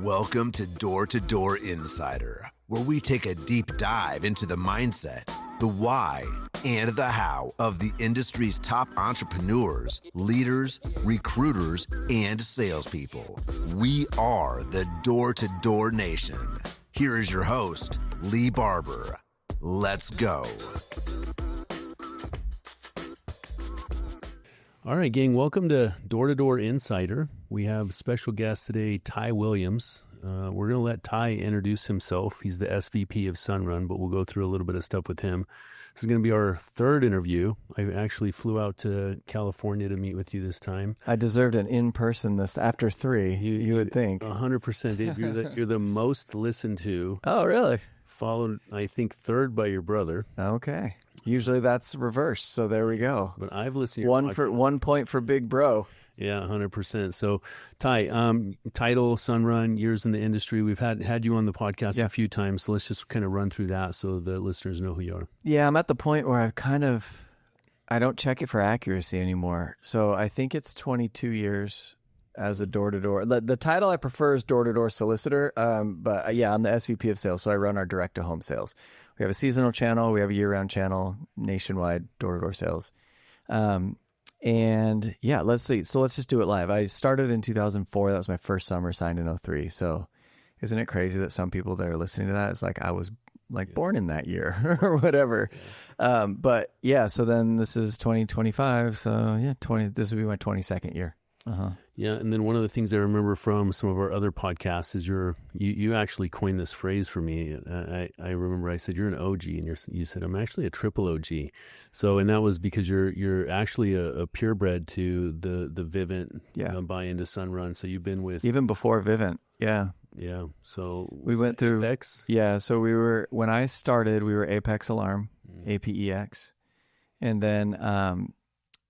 Welcome to Door Insider, where we take a deep dive into the mindset, the why, and the how of the industry's top entrepreneurs, leaders, recruiters, and salespeople. We are the Door Nation. Here is your host, Lee Barber. Let's go. All right, gang, welcome to Door Insider. We have special guest today, Ty Williams. We're going to let Ty introduce himself. He's the SVP of Sunrun, but we'll go through a little bit of stuff with him. This is going to be our third interview. I actually flew out to California to meet with you this time. I deserved an in-person this after three, you would think. 100%. You're the most listened to. Oh, really? Followed, I think, third by your brother. Okay. Usually that's reversed, so there we go. But I've listened to your 1 point for Big Bro. Yeah, 100%. So, Ty, title, Sunrun, years in the industry. We've had you on the podcast a few times, so let's just kind of run through that so the listeners know who you are. Yeah, I'm at the point where I don't check it for accuracy anymore. So I think it's 22 years as a door-to-door. The title I prefer is door-to-door solicitor, but yeah, I'm the SVP of sales, so I run our direct-to-home sales. We have a seasonal channel, we have a year-round channel, nationwide door-to-door sales. And yeah, let's see. So let's just do it live. I started in 2004. That was my first summer, signed in 2003. So isn't it crazy that some people that are listening to that, it's like I was born in that year or whatever. Yeah. But yeah, so then this is 2025. So yeah, this would be my 22nd year. Uh-huh. Yeah, and then one of the things I remember from some of our other podcasts is you actually coined this phrase for me. I remember I said you're an OG, and you said I'm actually a triple OG. So, and that was because you're actually a purebred to the Vivint buy into Sunrun. So you've been with even before Vivint. Yeah. Yeah. So we went through Apex. Yeah. So when I started, we were Apex Alarm, APEX, and then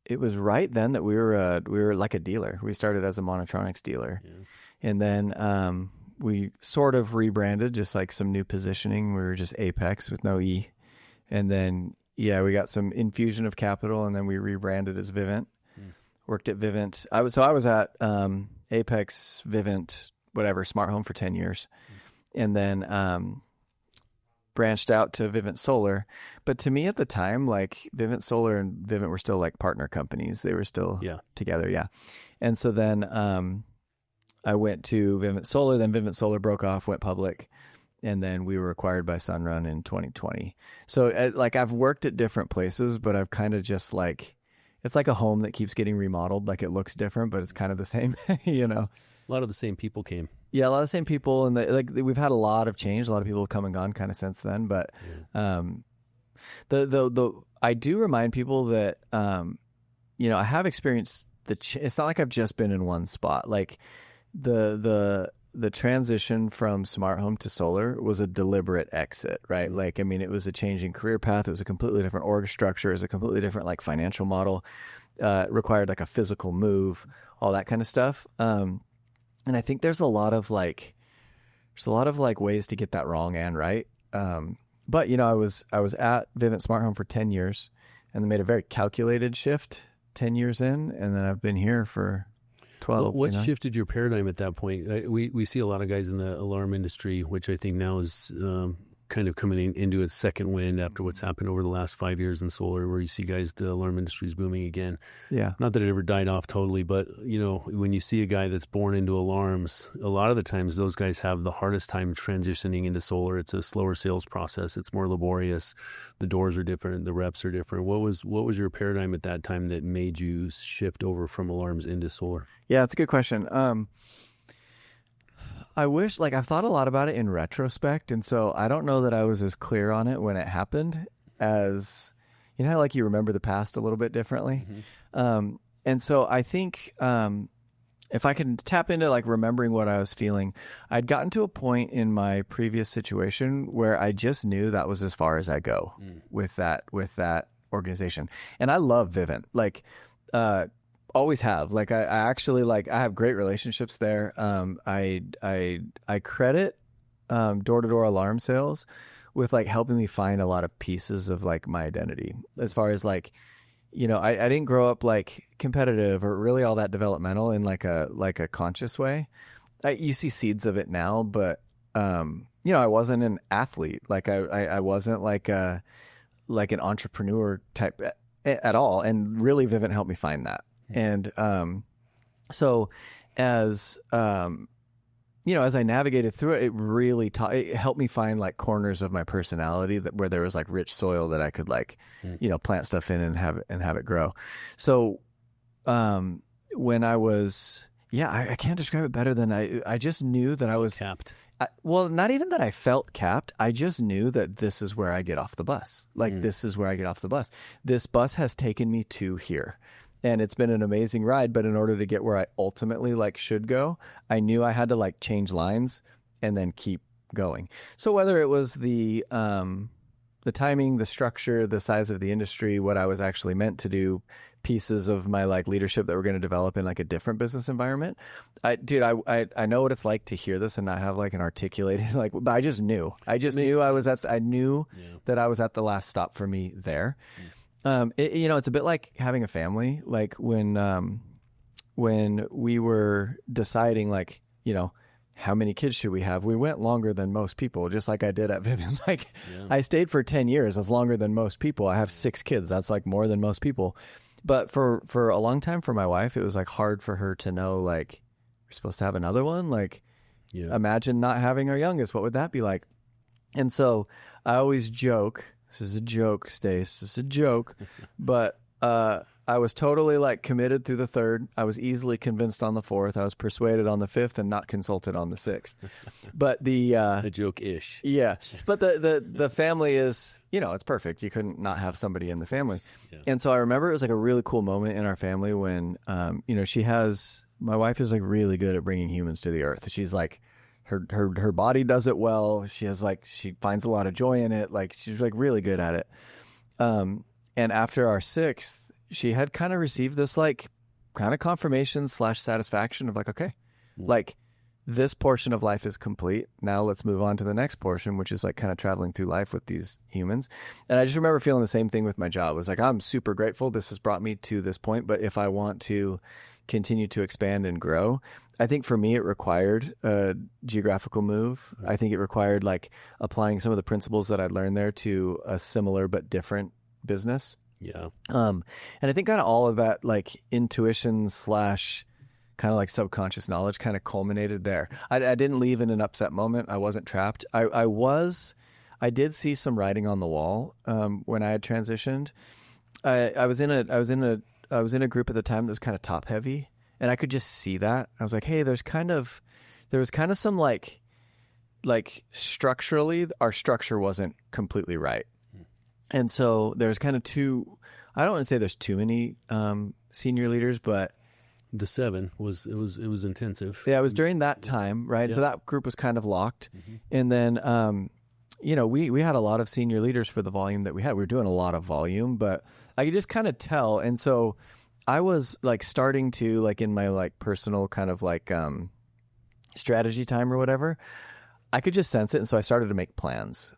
it was right then that we were like a dealer. We started as a Monotronics dealer, and then we sort of rebranded, just like some new positioning. We were just Apex with no E, and then we got some infusion of capital, and then we rebranded as Vivint. Worked at Vivint. I was at Apex, Vivint, whatever, Smart Home for 10 years, and then branched out to Vivint Solar. But to me at the time, like Vivint Solar and Vivint were still like partner companies. They were still together. Yeah. And so then I went to Vivint Solar, then Vivint Solar broke off, went public, and then we were acquired by Sunrun in 2020. So like I've worked at different places, but I've kind of just like, it's like a home that keeps getting remodeled. Like it looks different, but it's kind of the same, you know. A lot of the same people came. Yeah, a lot of the same people, and we've had a lot of change. A lot of people have come and gone kind of since then. But I do remind people that I have experienced it's not like I've just been in one spot. Like the transition from smart home to solar was a deliberate exit, right? Like I mean, it was a changing career path. It was a completely different org structure. It was a completely different like financial model. Required like a physical move, all that kind of stuff. And I think there's a lot of ways to get that wrong and right. But I was at Vivint Smart Home for 10 years and then made a very calculated shift 10 years in. And then I've been here for 12. What shifted your paradigm at that point? We see a lot of guys in the alarm industry, which I think now is kind of coming into its second wind after what's happened over the last 5 years in solar, where you see guys, the alarm industry is booming again. Yeah. Not that it ever died off totally, but when you see a guy that's born into alarms, a lot of the times those guys have the hardest time transitioning into solar. It's a slower sales process. It's more laborious. The doors are different. The reps are different. What was your paradigm at that time that made you shift over from alarms into solar? Yeah, it's a good question. I wish, I've thought a lot about it in retrospect, and so I don't know that I was as clear on it when it happened as, how you remember the past a little bit differently. Mm-hmm. And so I think if I can tap into remembering what I was feeling, I'd gotten to a point in my previous situation where I just knew that was as far as I go with that organization. And I love Vivint. Always have. I actually I have great relationships there. I credit door-to-door alarm sales with helping me find a lot of pieces of my identity, as far as I didn't grow up competitive or really all that developmental in a conscious way. you see seeds of it now, but I wasn't an athlete. Like I wasn't like an entrepreneur type at all. And really Vivint helped me find that. And so as as I navigated through it, it really it helped me find like corners of my personality where there was like rich soil that I could like, plant stuff in and have it grow. So when I was, I can't describe it better than I just knew that I was capped. Well, not even that I felt capped. I just knew that this is where I get off the bus. Like this is where I get off the bus. This bus has taken me to here. And it's been an amazing ride, but in order to get where I ultimately like should go, I knew I had to like change lines and then keep going. So whether it was the timing, the structure, the size of the industry, what I was actually meant to do, pieces of my like leadership that were going to develop in like a different business environment. I know what it's like to hear this and not have like an articulated like, but I just knew I was at that I was at the last stop for me there. It's a bit like having a family. Like when we were deciding like, how many kids should we have? We went longer than most people, just like I did at Vivint. I stayed for 10 years. That's longer than most people. I have 6 kids. That's like more than most people. But for a long time for my wife, it was like hard for her to know, like, we're supposed to have another one. Like, imagine not having our youngest. What would that be like? And so I always joke, this is a joke, Stace, this is a joke, but I was totally like committed through the 3rd. I was easily convinced on the 4th. I was persuaded on the 5th and not consulted on the 6th. But the joke-ish. Yeah. But the family is, it's perfect. You couldn't not have somebody in the family. Yeah. And so I remember it was like a really cool moment in our family when my wife is like really good at bringing humans to the earth. She's like, her body does it well. She finds a lot of joy in it. Like she's like really good at it. And after our 6th, she had kind of received this like kind of confirmation / satisfaction of like, okay, like this portion of life is complete. Now let's move on to the next portion, which is like kind of traveling through life with these humans. And I just remember feeling the same thing with my job. It was like, I'm super grateful this has brought me to this point, but if I want to continue to expand and grow, I think for me, it required a geographical move. I think it required like applying some of the principles that I'd learned there to a similar but different business. Yeah. And I think kind of all of that like intuition / kind of like subconscious knowledge kind of culminated there. I didn't leave in an upset moment. I wasn't trapped. I did see some writing on the wall when I had transitioned. I was in a group at the time that was kind of top heavy, and I could just see that. I was like, hey, there was kind of some like structurally our structure wasn't completely right. And so there's kind of I don't want to say there's too many senior leaders, but the 7 was intensive. Yeah, it was during that time, right? Yeah. So that group was kind of locked. Mm-hmm. And then we had a lot of senior leaders for the volume that we had. We were doing a lot of volume, but I could just kind of tell. And so I was like starting to like in my like personal kind of like strategy time or whatever, I could just sense it. And so I started to make plans.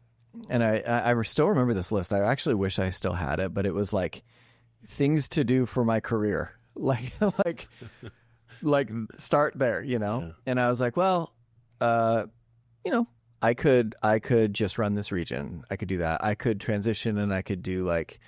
And I still remember this list. I actually wish I still had it, but it was like things to do for my career, like start there, Yeah. And I was like, well, I could just run this region. I could do that. I could transition and I could do like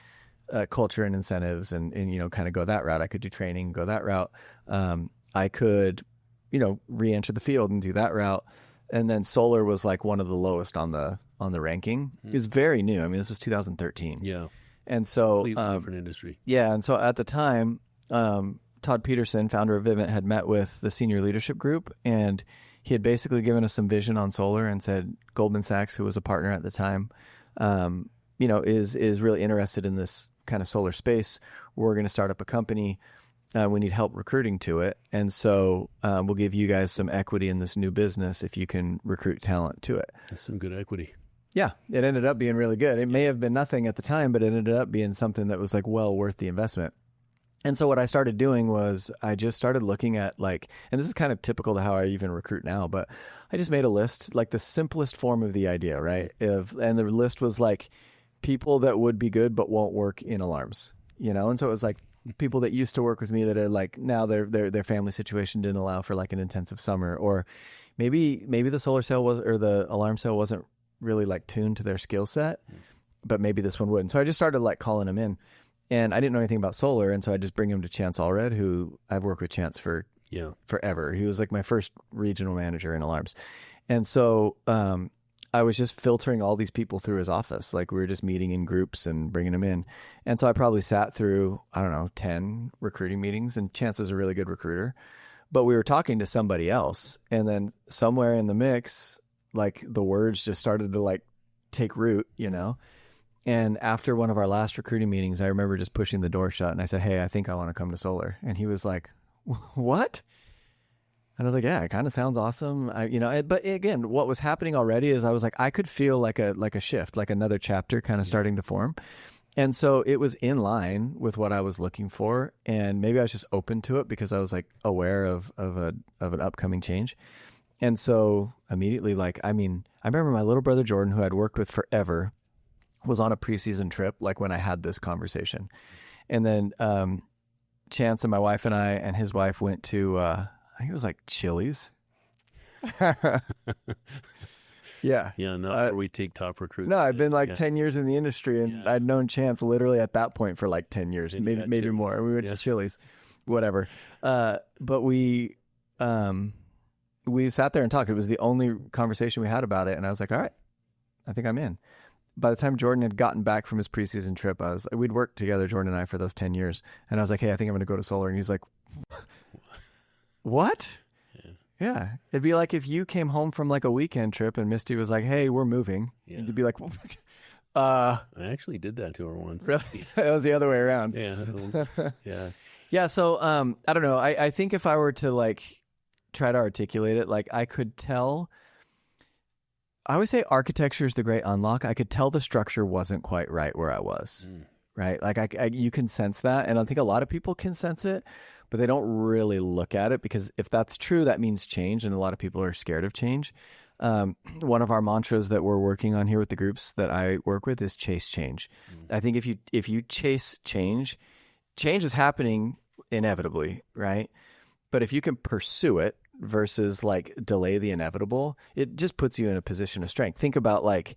culture and incentives and kind of go that route. I could do training, go that route. I could, re-enter the field and do that route. And then solar was like one of the lowest on the ranking. It was very new. I mean, this was 2013. Yeah. And so completely different industry. Yeah. And so at the time, Todd Peterson, founder of Vivint, had met with the senior leadership group, and he had basically given us some vision on solar and said Goldman Sachs, who was a partner at the time, is really interested in this kind of solar space. We're going to start up a company. We need help recruiting to it. And so we'll give you guys some equity in this new business if you can recruit talent to it. That's some good equity. Yeah, it ended up being really good. It may have been nothing at the time, but it ended up being something that was like well worth the investment. And so what I started doing was I just started looking at like, and this is kind of typical to how I even recruit now, but I just made a list, like the simplest form of the idea, right? And the list was like people that would be good but won't work in alarms, And so it was like people that used to work with me that are like now their family situation didn't allow for like an intensive summer, or maybe the solar cell or the alarm cell wasn't really like tuned to their skill set, but maybe this one would. And so I just started like calling them in, and I didn't know anything about solar, and so I just bring him to Chance Allred, who I've worked with Chance for forever. He was like my first regional manager in alarms, and so I was just filtering all these people through his office. Like we were just meeting in groups and bringing them in. And so I probably sat through, I don't know, 10 recruiting meetings, and Chance is a really good recruiter, but we were talking to somebody else. And then somewhere in the mix, like the words just started to like take root, you know? And after one of our last recruiting meetings, I remember just pushing the door shut and I said, "Hey, I think I want to come to solar." And he was like, "What?" And I was like, "Yeah, it kind of sounds awesome." But again, what was happening already is I was like, I could feel like a shift, like another chapter kind of starting to form. And so it was in line with what I was looking for. And maybe I was just open to it because I was like aware of an upcoming change. And so immediately, I remember my little brother Jordan, who I'd worked with forever, was on a preseason trip, like when I had this conversation. And then Chance and my wife and I and his wife went to, I think it was like Chili's. Yeah. Yeah, not where we take top recruits. No, I've been 10 years in the industry, and I'd known Chance literally at that point for like 10 years, maybe more. We went to Chili's, whatever. But we sat there and talked. It was the only conversation we had about it. And I was like, all right, I think I'm in. By the time Jordan had gotten back from his preseason trip, we'd worked together, Jordan and I, for those 10 years. And I was like, "Hey, I think I'm going to go to solar." And he's like, "What?" Yeah. It'd be like if you came home from like a weekend trip and Misty was like, "Hey, we're moving." Yeah. You'd be like, I actually did that to her once. Really? It was the other way around. Yeah. Yeah. Yeah. So, I don't know. I think if I were to like try to articulate it, like I could tell, I always say architecture is the great unlock. I could tell the structure wasn't quite right where I was, right? Like you can sense that. And I think a lot of people can sense it, but they don't really look at it, because if that's true, that means change. And a lot of people are scared of change. One of our mantras that we're working on here with the groups that I work with is chase change. I think if you chase change is happening inevitably, right? But if you can pursue it versus like delay the inevitable, it just puts you in a position of strength. Think about I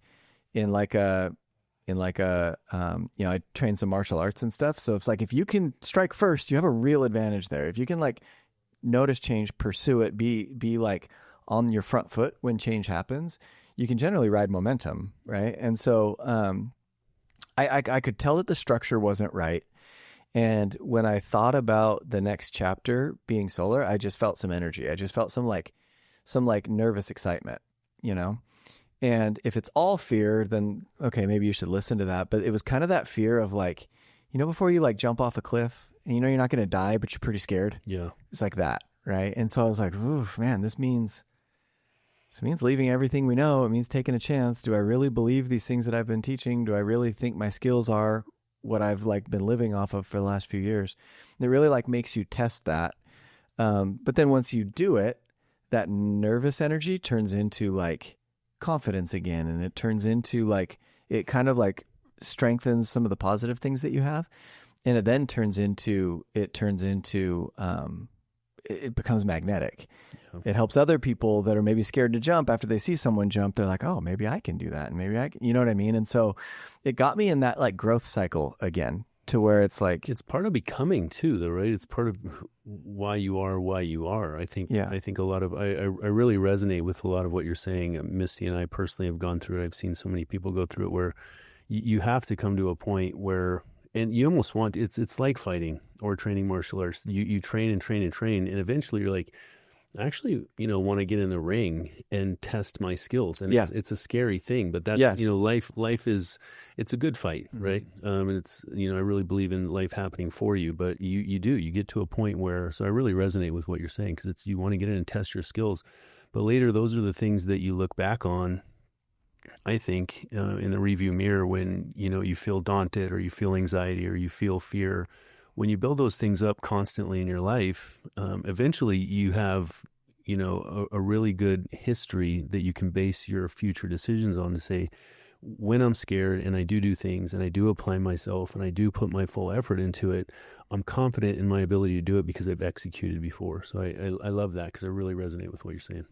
train some martial arts and stuff. So it's like, if you can strike first, you have a real advantage there. If you can like notice change, pursue it, be like on your front foot when change happens, you can generally ride momentum, right? And so I could tell that the structure wasn't right. And when I thought about the next chapter being solar, I just felt some energy. I just felt some nervous excitement, you know? And if it's all fear, then okay, maybe you should listen to that. But it was kind of that fear of like, before you like jump off a cliff and you're not going to die, but you're pretty scared. Yeah. It's like that. Right. And so I was like, oof, man, this means leaving everything we know. It means taking a chance. Do I really believe these things that I've been teaching? Do I really think my skills are what I've like been living off of for the last few years? And it really like makes you test that. But then once you do it, that nervous energy turns into like confidence again. And it turns into like, it kind of like strengthens some of the positive things that you have. And it then it becomes magnetic. Yeah. It helps other people that are maybe scared to jump. After they see someone jump, they're like, "Oh, maybe I can do that." And maybe I can, you know what I mean? And so it got me in that like growth cycle again, to where it's like, it's part of becoming too, though, right? It's part of why you are. I think a lot of, I really resonate with a lot of what you're saying. Misty and I personally have gone through it. I've seen so many people go through it, where you have to come to a point where, and you almost want, it's like fighting or training martial arts. You train and train and train, and eventually you're like, I actually, want to get in the ring and test my skills. And it's a scary thing, but that's, life is, it's a good fight, right? And it's, I really believe in life happening for you, but you get to a point where, so I really resonate with what you're saying, because you want to get in and test your skills, but later those are the things that you look back on, I think, in the review mirror, when, you feel daunted, or you feel anxiety, or you feel fear. When you build those things up constantly in your life, eventually you have, a really good history that you can base your future decisions on, to say, when I'm scared and I do things and I do apply myself and I do put my full effort into it, I'm confident in my ability to do it because I've executed before. So I love that because I really resonate with what you're saying.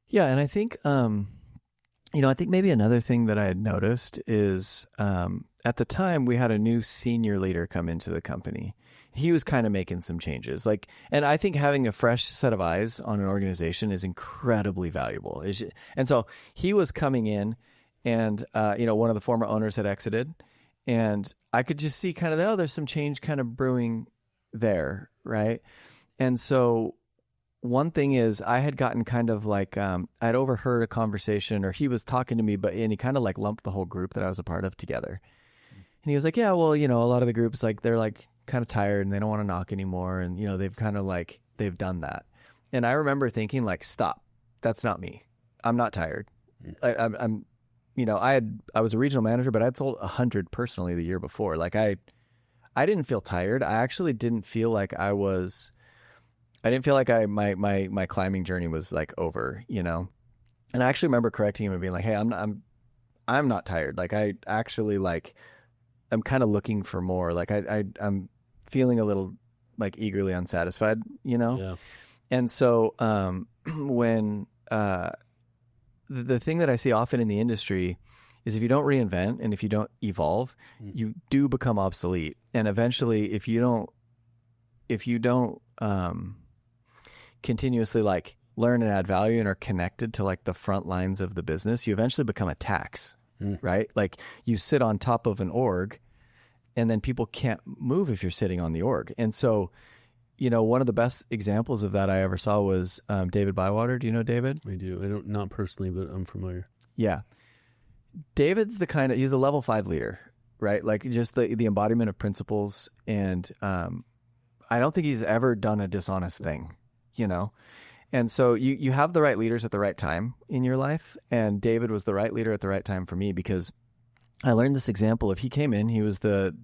Yeah. And I think, I think maybe another thing that I had noticed is at the time we had a new senior leader come into the company. He was kind of making some changes. And I think having a fresh set of eyes on an organization is incredibly valuable. And so he was coming in and, one of the former owners had exited, and I could just see kind of, there's some change kind of brewing there. Right. And so one thing is I had gotten kind of like, I'd overheard a conversation, or he was talking to me, and he kind of like lumped the whole group that I was a part of together. And he was like, yeah, well, a lot of the groups, like, they're like kind of tired and they don't want to knock anymore. And, they've kind of like, they've done that. And I remember thinking like, stop, that's not me. I'm not tired. I'm I was a regional manager, but I'd sold 100 personally the year before. Like I didn't feel tired. I actually didn't feel like I didn't feel like my climbing journey was like over, And I actually remember correcting him and being like, hey, I'm not tired. Like I actually I'm kind of looking for more. Like I'm feeling a little like eagerly unsatisfied, Yeah. And so when the thing that I see often in the industry is if you don't reinvent and if you don't evolve, you do become obsolete. And eventually, if you don't continuously like learn and add value and are connected to like the front lines of the business, you eventually become a tax, right? Like you sit on top of an org and then people can't move if you're sitting on the org. And so, one of the best examples of that I ever saw was David Bywater. Do you know David? I do. I don't, not personally, but I'm familiar. Yeah. David's he's a level 5 leader, right? Like just the embodiment of principles. And I don't think he's ever done a dishonest thing, And so you have the right leaders at the right time in your life. And David was the right leader at the right time for me because I learned this example of he came in, he was the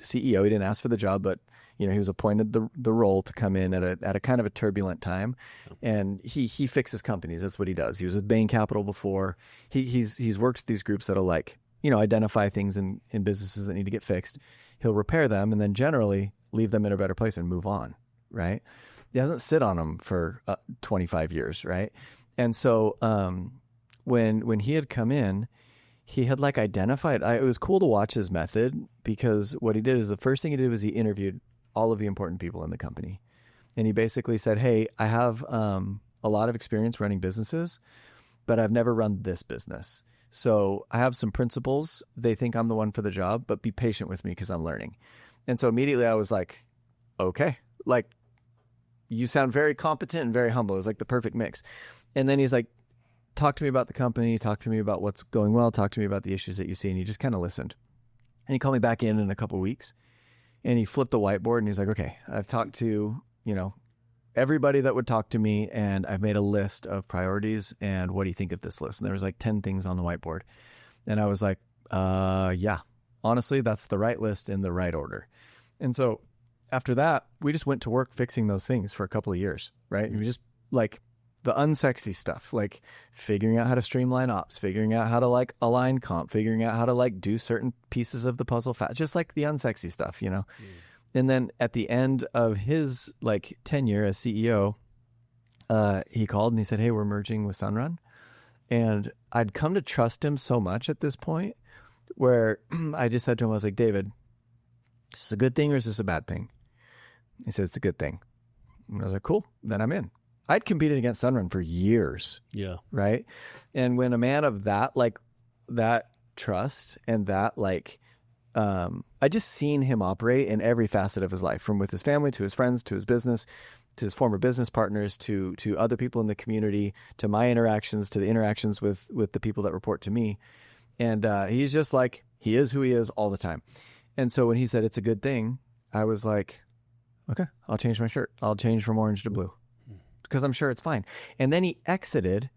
CEO. He didn't ask for the job, but he was appointed the role to come in at a kind of a turbulent time, and he fixes companies. That's what he does. He was with Bain Capital before. He's worked with these groups that'll identify things in businesses that need to get fixed. He'll repair them and then generally leave them in a better place and move on. Right? He doesn't sit on them for 25 years. Right? And so when he had come in, he had identified. It was cool to watch his method because what he did is the first thing he did was he interviewed all of the important people in the company. And he basically said, hey, I have a lot of experience running businesses, but I've never run this business. So I have some principles. They think I'm the one for the job, but be patient with me because I'm learning. And so immediately I was like, okay, you sound very competent and very humble. It was like the perfect mix. And then he's like, talk to me about the company, talk to me about what's going well, talk to me about the issues that you see. And he just kind of listened. And he called me back in a couple of weeks. And he flipped the whiteboard and he's like, okay, I've talked to, everybody that would talk to me and I've made a list of priorities. And what do you think of this list? And there was 10 things on the whiteboard. And I was like, yeah, honestly, that's the right list in the right order. And so after that, we just went to work fixing those things for a couple of years, right? And we just the unsexy stuff, like figuring out how to streamline ops, figuring out how to align comp, figuring out how to do certain pieces of the puzzle just like the unsexy stuff, And then at the end of his tenure as CEO, he called and he said, hey, we're merging with Sunrun. And I'd come to trust him so much at this point where I just said to him, I was like, David, is this a good thing or is this a bad thing? He said, it's a good thing. And I was like, cool, then I'm in. I'd competed against Sunrun for years. Yeah. Right. And when a man of that, that trust and that, I just seen him operate in every facet of his life, from with his family to his friends, to his business, to his former business partners, to other people in the community, to my interactions, to the interactions with the people that report to me. And he's just he is who he is all the time. And so when he said it's a good thing, I was like, okay, I'll change my shirt. I'll change from orange to blue. Because I'm sure it's fine. And then he exited,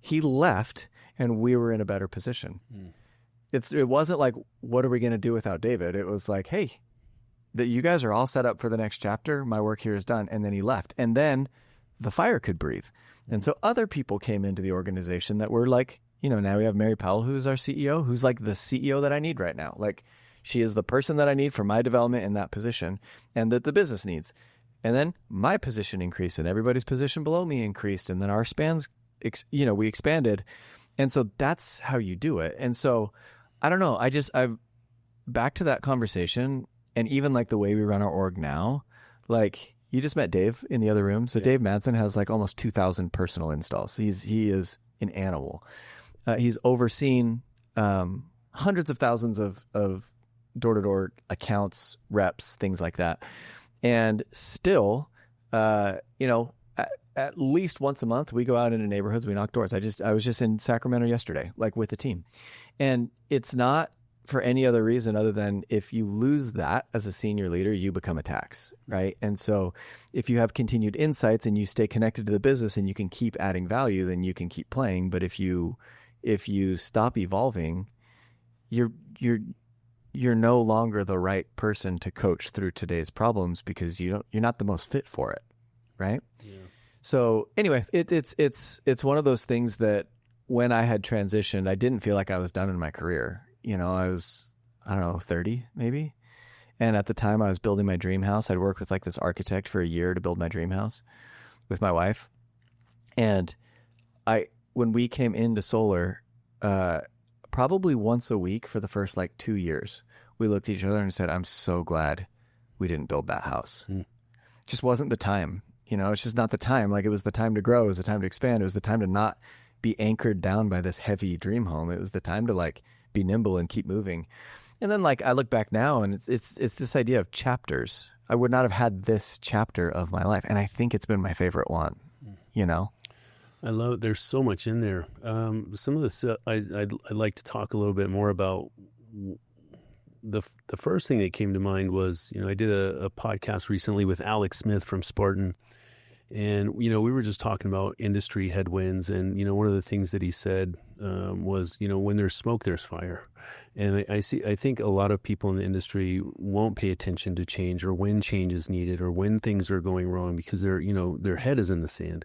he left, and we were in a better position. It wasn't what are we going to do without David? It was hey, that you guys are all set up for the next chapter. My work here is done. And then he left. And then the fire could breathe. And so other people came into the organization that were now we have Mary Powell, who's our CEO, who's like the CEO that I need right now. Like, she is the person that I need for my development in that position and that the business needs. And then my position increased and everybody's position below me increased. And then our spans, we expanded. And so that's how you do it. And so I don't know. I'm back to that conversation, and even like the way we run our org now, like you just met Dave in the other room. So Dave Madsen has like almost 2,000 personal installs. He is an animal. He's overseen hundreds of thousands of door-to-door accounts, reps, things like that. And still, at least once a month, we go out into neighborhoods, we knock doors. I was just in Sacramento yesterday, like with the team. And it's not for any other reason other than if you lose that as a senior leader, you become a tax, right? And so if you have continued insights and you stay connected to the business and you can keep adding value, then you can keep playing. But if you stop evolving, you're no longer the right person to coach through today's problems because you're not the most fit for it, right? Yeah. So anyway, it's one of those things that when I had transitioned, I didn't feel like I was done in my career. I was, 30 maybe. And at the time I was building my dream house. I'd worked with like this architect for a year to build my dream house with my wife. And when we came into solar, probably once a week for the first like 2 years, we looked at each other and said, I'm so glad we didn't build that house. It just wasn't the time. It's just not the time. Like, it was the time to grow. It was the time to expand. It was the time to not be anchored down by this heavy dream home. It was the time to like be nimble and keep moving. And then like I look back now and it's this idea of chapters. I would not have had this chapter of my life. And I think it's been my favorite one, I love it. There's so much in there. Some of the I'd like to talk a little bit more about. The first thing that came to mind was, I did a podcast recently with Alex Smith from Spartan. And, we were just talking about industry headwinds. And, one of the things that he said was, when there's smoke, there's fire. And I think a lot of people in the industry won't pay attention to change or when change is needed or when things are going wrong because their head is in the sand.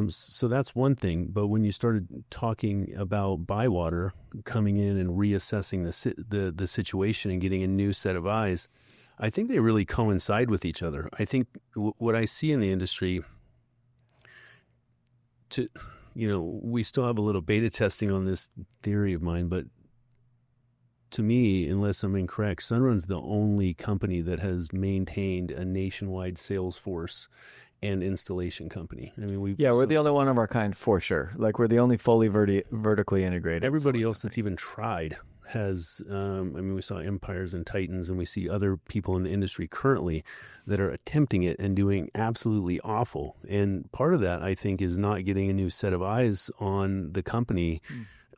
So that's one thing. But when you started talking about Bywater coming in and reassessing the situation and getting a new set of eyes, I think they really coincide with each other. I think what I see in the industry, we still have a little beta testing on this theory of mine, but to me, unless I'm incorrect, Sunrun's the only company that has maintained a nationwide sales force and installation company. I mean, we're the only one of our kind for sure. Like, we're the only fully vertically integrated. Everybody else that's even tried has, we saw Empires and Titans, and we see other people in the industry currently that are attempting it and doing absolutely awful. And part of that, I think, is not getting a new set of eyes on the company.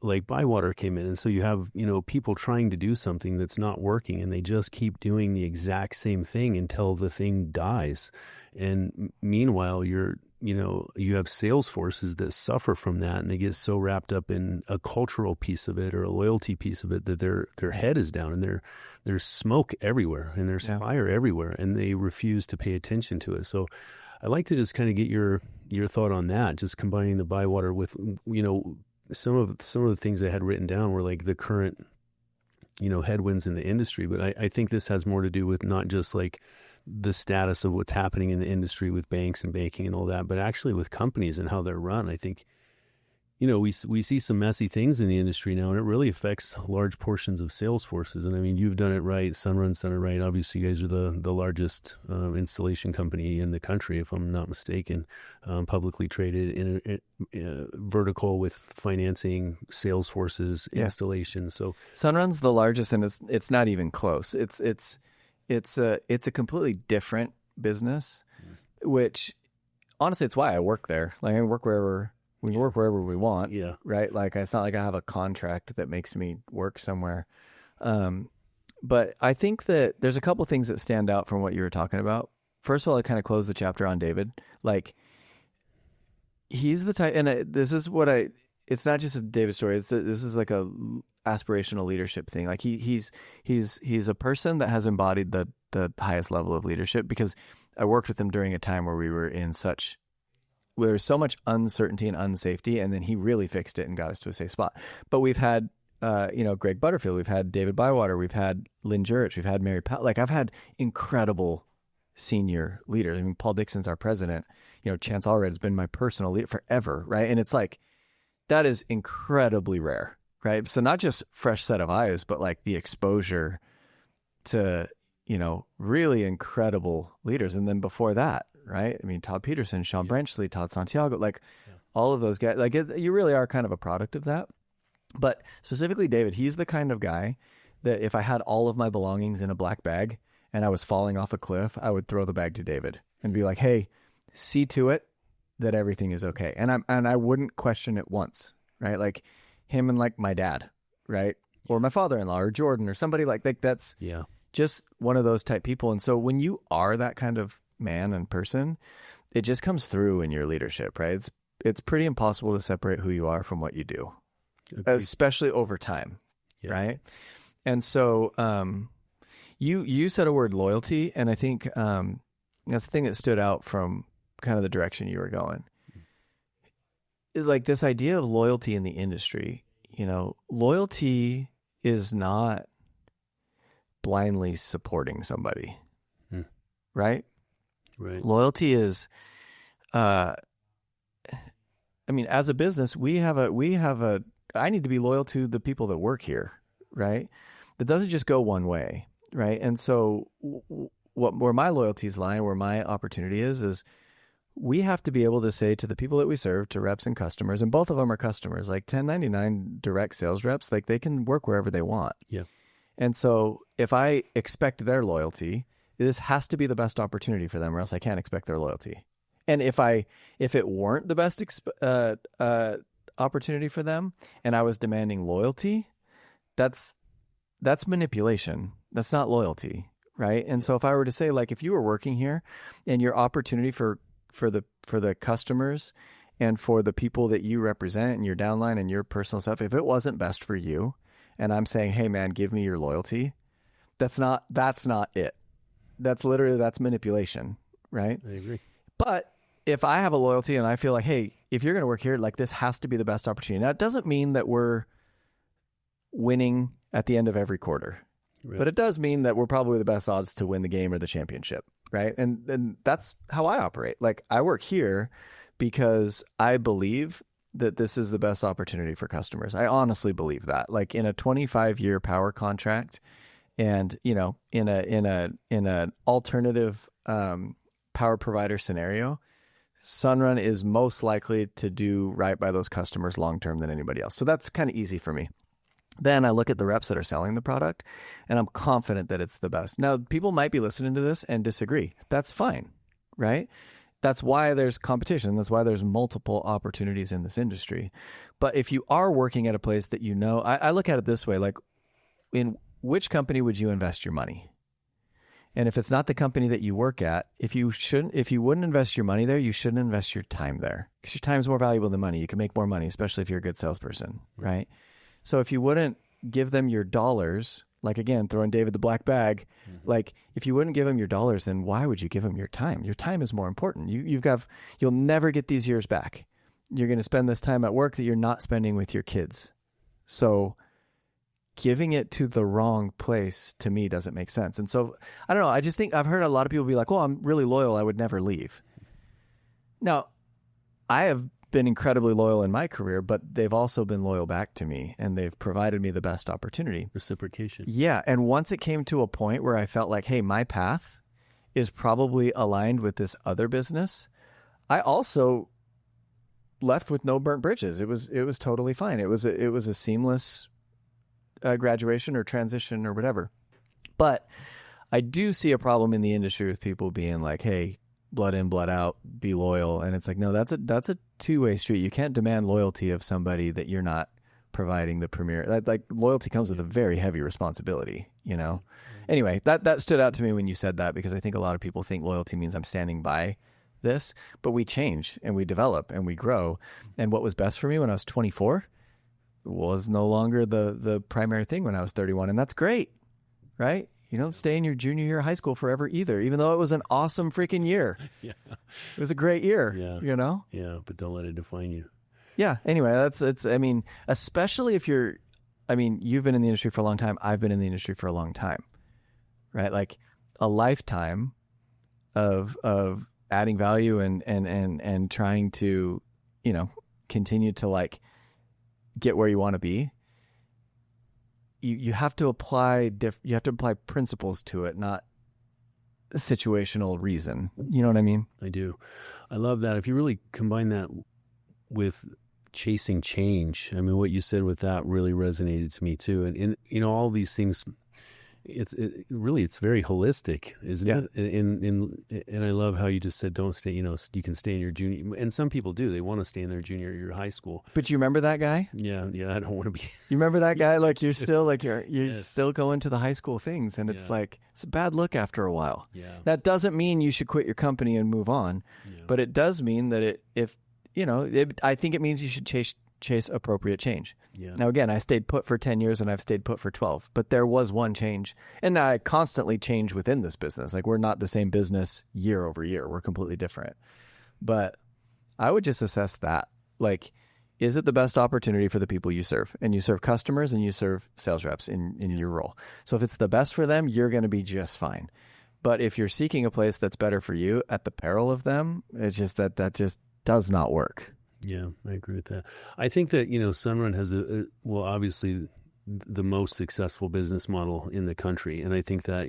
Like Bywater came in, and so you have, people trying to do something that's not working, and they just keep doing the exact same thing until the thing dies. And meanwhile, you have sales forces that suffer from that, and they get so wrapped up in a cultural piece of it or a loyalty piece of it that their head is down, and there's smoke everywhere and there's fire everywhere, and they refuse to pay attention to it. So I'd like to just kind of get your thought on that, just combining the Bywater with, some of the things I had written down were like the current, headwinds in the industry. But I think this has more to do with not just like the status of what's happening in the industry with banks and banking and all that, but actually with companies and how they're run. I think, we see some messy things in the industry now, and it really affects large portions of sales forces. And I mean, you've done it right. Sunrun's done it right. Obviously, you guys are the largest installation company in the country, if I'm not mistaken, publicly traded in a vertical with financing, sales forces, installation. So Sunrun's the largest, and it's not even close. It's a completely different business, which honestly, it's why I work there. Like, I work wherever. We work wherever we want, right? Like, it's not like I have a contract that makes me work somewhere. But I think that there's a couple things that stand out from what you were talking about. First of all, I kind of closed the chapter on David. Like, he's the type, and this is what it's not just a David story. This is like a aspirational leadership thing. Like, he's a person that has embodied the highest level of leadership, because I worked with him during a time where we were in such there's so much uncertainty and unsafety, and then he really fixed it and got us to a safe spot. But we've had, Greg Butterfield, we've had David Bywater, we've had Lynn Jurich, we've had Mary Powell. Like, I've had incredible senior leaders. I mean, Paul Dixon's our president. Chance Allred has been my personal leader forever, right? And it's like, that is incredibly rare, right? So not just fresh set of eyes, but like the exposure to, really incredible leaders. And then before that, right? I mean, Todd Peterson, Sean Branchley, Todd Santiago, like all of those guys, like you really are kind of a product of that. But specifically David, he's the kind of guy that if I had all of my belongings in a black bag and I was falling off a cliff, I would throw the bag to David and be like, hey, see to it that everything is okay. And I wouldn't question it once, right? Like him and like my dad, right? Or my father-in-law or Jordan or somebody like that's just one of those type people. And so when you are that kind of man and person, it just comes through in your leadership, right? It's pretty impossible to separate who you are from what you do, especially over time, right? And so you said a word, loyalty, and I think that's the thing that stood out from kind of the direction you were going. Like this idea of loyalty in the industry, loyalty is not blindly supporting somebody, right? Right. Loyalty is, I mean, as a business, I need to be loyal to the people that work here, right? It doesn't just go one way, right? And so where my loyalties lie, where my opportunity is we have to be able to say to the people that we serve, to reps and customers, and both of them are customers, like 1099 direct sales reps, like they can work wherever they want. Yeah. And so if I expect their loyalty, this has to be the best opportunity for them, or else I can't expect their loyalty. And if it weren't the best opportunity for them, and I was demanding loyalty, that's manipulation. That's not loyalty, right? And so if I were to say, like, if you were working here, and your opportunity for the customers and for the people that you represent and your downline and your personal stuff, if it wasn't best for you, and I'm saying, hey man, give me your loyalty, that's not it. That's manipulation, right? I agree. But if I have a loyalty and I feel like, hey, if you're going to work here, like this has to be the best opportunity. Now, it doesn't mean that we're winning at the end of every quarter, right, but it does mean that we're probably the best odds to win the game or the championship, right? And that's how I operate. Like, I work here because I believe that this is the best opportunity for customers. I honestly believe that. Like, in a 25-year power contract, and in an alternative power provider scenario, Sunrun is most likely to do right by those customers long term than anybody else. So that's kind of easy for me. Then I look at the reps that are selling the product, and I'm confident that it's the best. Now, people might be listening to this and disagree. That's fine, right? That's why there's competition. That's why there's multiple opportunities in this industry. But if you are working at a place that I look at it this way, like, in which company would you invest your money? And if it's not the company that you work at, if you wouldn't invest your money there, you shouldn't invest your time there, because your time is more valuable than money. You can make more money, especially if you're a good salesperson, right? So if you wouldn't give them your dollars, like, again, throwing David the black bag, like, if you wouldn't give them your dollars, then why would you give them your time? Your time is more important. You'll never get these years back. You're going to spend this time at work that you're not spending with your kids. So giving it to the wrong place, to me, doesn't make sense. And so, I don't know, I just think I've heard a lot of people be like, well, I'm really loyal, I would never leave. Now, I have been incredibly loyal in my career, but they've also been loyal back to me, and they've provided me the best opportunity. Reciprocation. Yeah, and once it came to a point where I felt like, hey, my path is probably aligned with this other business, I also left with no burnt bridges. It was totally fine. It was a seamless graduation or transition or whatever. But I do see a problem in the industry with people being like, hey, blood in, blood out, be loyal. And it's like, no, that's a two-way street. You can't demand loyalty of somebody that you're not providing the premier. Like, loyalty comes with a very heavy responsibility, Anyway, that stood out to me when you said that, because I think a lot of people think loyalty means I'm standing by this, but we change and we develop and we grow. And what was best for me when I was 24 was no longer the primary thing when I was 31. And that's great, right? You don't stay in your junior year of high school forever either, even though it was an awesome freaking year. Yeah. It was a great year, Yeah. Yeah, but don't let it define you. Yeah. Anyway, I mean, especially if you've been in the industry for a long time. I've been in the industry for a long time, right? Like a lifetime of adding value and trying to, continue to like get where you want to be. You have to apply principles to it, not situational reason. You know what I mean? I do. I love that. If you really combine that with chasing change, I mean, what you said with that really resonated to me too. And all these things, it's very holistic, isn't it? And I love how you just said, don't stay, you can stay in your junior, and some people do, they want to stay in their junior year of high school. But you remember that guy? Yeah. I don't want to be. You remember that guy? Like you're still like, you're yes. still going to the high school things, and it's like, it's a bad look after a while. Yeah. That doesn't mean you should quit your company and move on, but it does mean that I think it means you should chase appropriate change. Yeah. Now, again, I stayed put for 10 years and I've stayed put for 12, but there was one change. And I constantly change within this business. Like we're not the same business year over year. We're completely different. But I would just assess that. Like, is it the best opportunity for the people you serve? And you serve customers and you serve sales reps in your role. So if it's the best for them, you're going to be just fine. But if you're seeking a place that's better for you at the peril of them, it's just that just does not work. Yeah, I agree with that. I think that, Sunrun has obviously the most successful business model in the country. And I think that,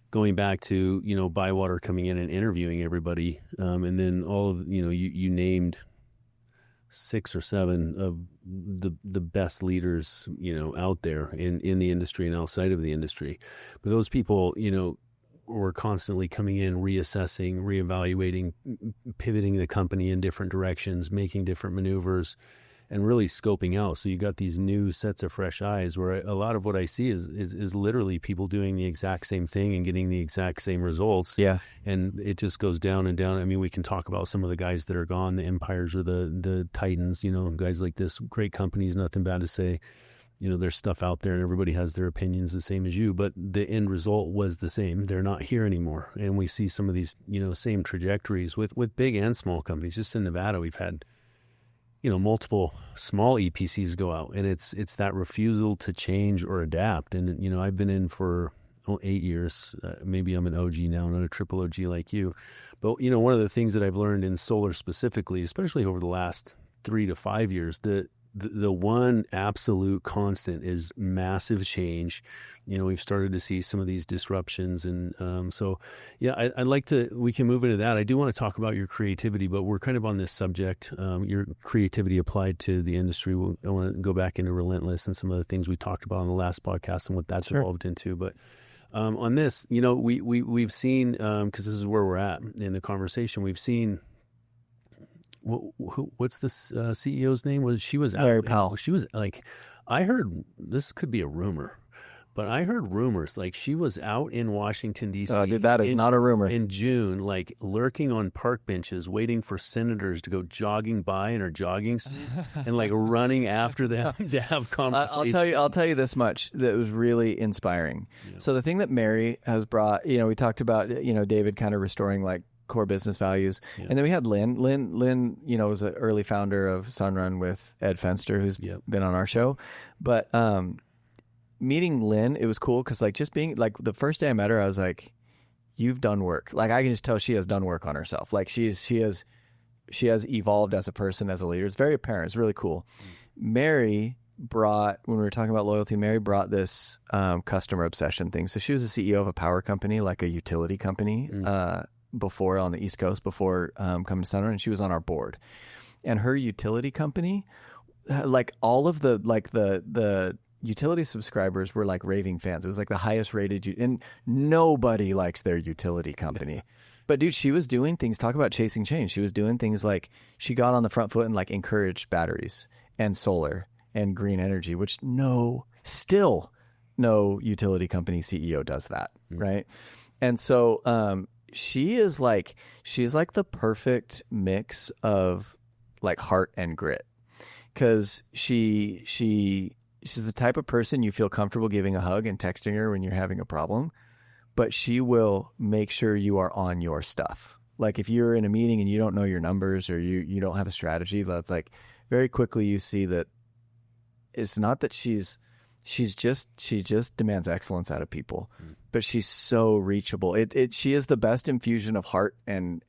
going back to, Bywater coming in and interviewing everybody, and then all of, you named 6 or 7 of the best leaders, out there in the industry and outside of the industry. But those people, we're constantly coming in, reassessing, reevaluating, pivoting the company in different directions, making different maneuvers, and really scoping out. So you got these new sets of fresh eyes where a lot of what I see is literally people doing the exact same thing and getting the exact same results. Yeah. And it just goes down and down. I mean, we can talk about some of the guys that are gone, the Empires or the Titans, guys like this, great companies, nothing bad to say. There's stuff out there and everybody has their opinions the same as you, but the end result was the same. They're not here anymore. And we see some of these, same trajectories with big and small companies. Just in Nevada, we've had, multiple small EPCs go out, and it's that refusal to change or adapt. And, I've been in for 8 years. Maybe I'm an OG now, not a triple OG like you. But, one of the things that I've learned in solar specifically, especially over the last 3 to 5 years, the one absolute constant is massive change. We've started to see some of these disruptions. And I'd like we can move into that. I do want to talk about your creativity, but we're kind of on this subject, your creativity applied to the industry. I want to go back into Relentless and some of the things we talked about on the last podcast and what that's evolved into. But on this, we've seen, because this is where we're at in the conversation, we've seen, what's the CEO's name? She was Larry Powell. She was like, I heard, this could be a rumor, but I heard rumors like she was out in Washington D.C. Oh, dude, that is not a rumor. In June, like lurking on park benches, waiting for senators to go jogging by in her jogging suit and like running after them to have conversations. I'll tell you this much that was really inspiring. Yeah. So the thing that Mary has brought, we talked about, David kind of restoring like core business values. Yeah. And then we had Lynn. Lynn, was an early founder of Sunrun with Ed Fenster, who's been on our show. But meeting Lynn, it was cool because like just being like the first day I met her, I was like, you've done work. Like I can just tell she has done work on herself. Like she has evolved as a person, as a leader. It's very apparent. It's really cool. Mary brought, when we were talking about loyalty, Mary brought this customer obsession thing. So she was the CEO of a power company, like a utility company, before on the East Coast, before coming to Sunrun, and she was on our board. And her utility company, like all of the utility subscribers were like raving fans. It was like the highest rated, and nobody likes their utility company. But dude, she was doing things, talk about chasing change. She was doing things like she got on the front foot and like encouraged batteries and solar and green energy, which still no utility company CEO does that. Right. And so, she's like the perfect mix of like heart and grit, because she she's the type of person you feel comfortable giving a hug and texting her when you're having a problem, but she will make sure you are on your stuff. Like if you're in a meeting and you don't know your numbers or you don't have a strategy, that's like very quickly you see that it's not that she just demands excellence out of people, but she's so reachable. She is the best infusion of heart and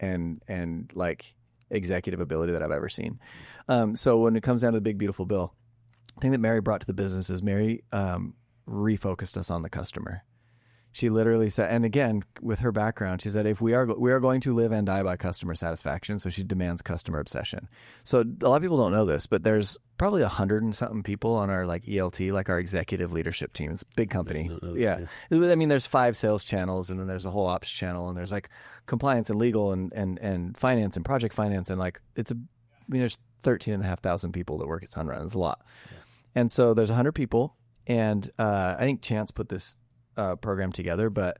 like executive ability that I've ever seen. So when it comes down to the big, beautiful bill, the thing that Mary brought to the business is Mary refocused us on the customer. She literally said, and again, with her background, she said, if we are going to live and die by customer satisfaction. So she demands customer obsession. So a lot of people don't know this, but there's probably 100 and something people on our like ELT, like our executive leadership team. It's a big company. Yeah. I mean, there's 5 sales channels and then there's a whole ops channel and there's like compliance and legal and finance and project finance. And like, there's 13,500 people that work at Sunrun. It's a lot. Yeah. And so there's 100 people. And I think Chance put this program together, but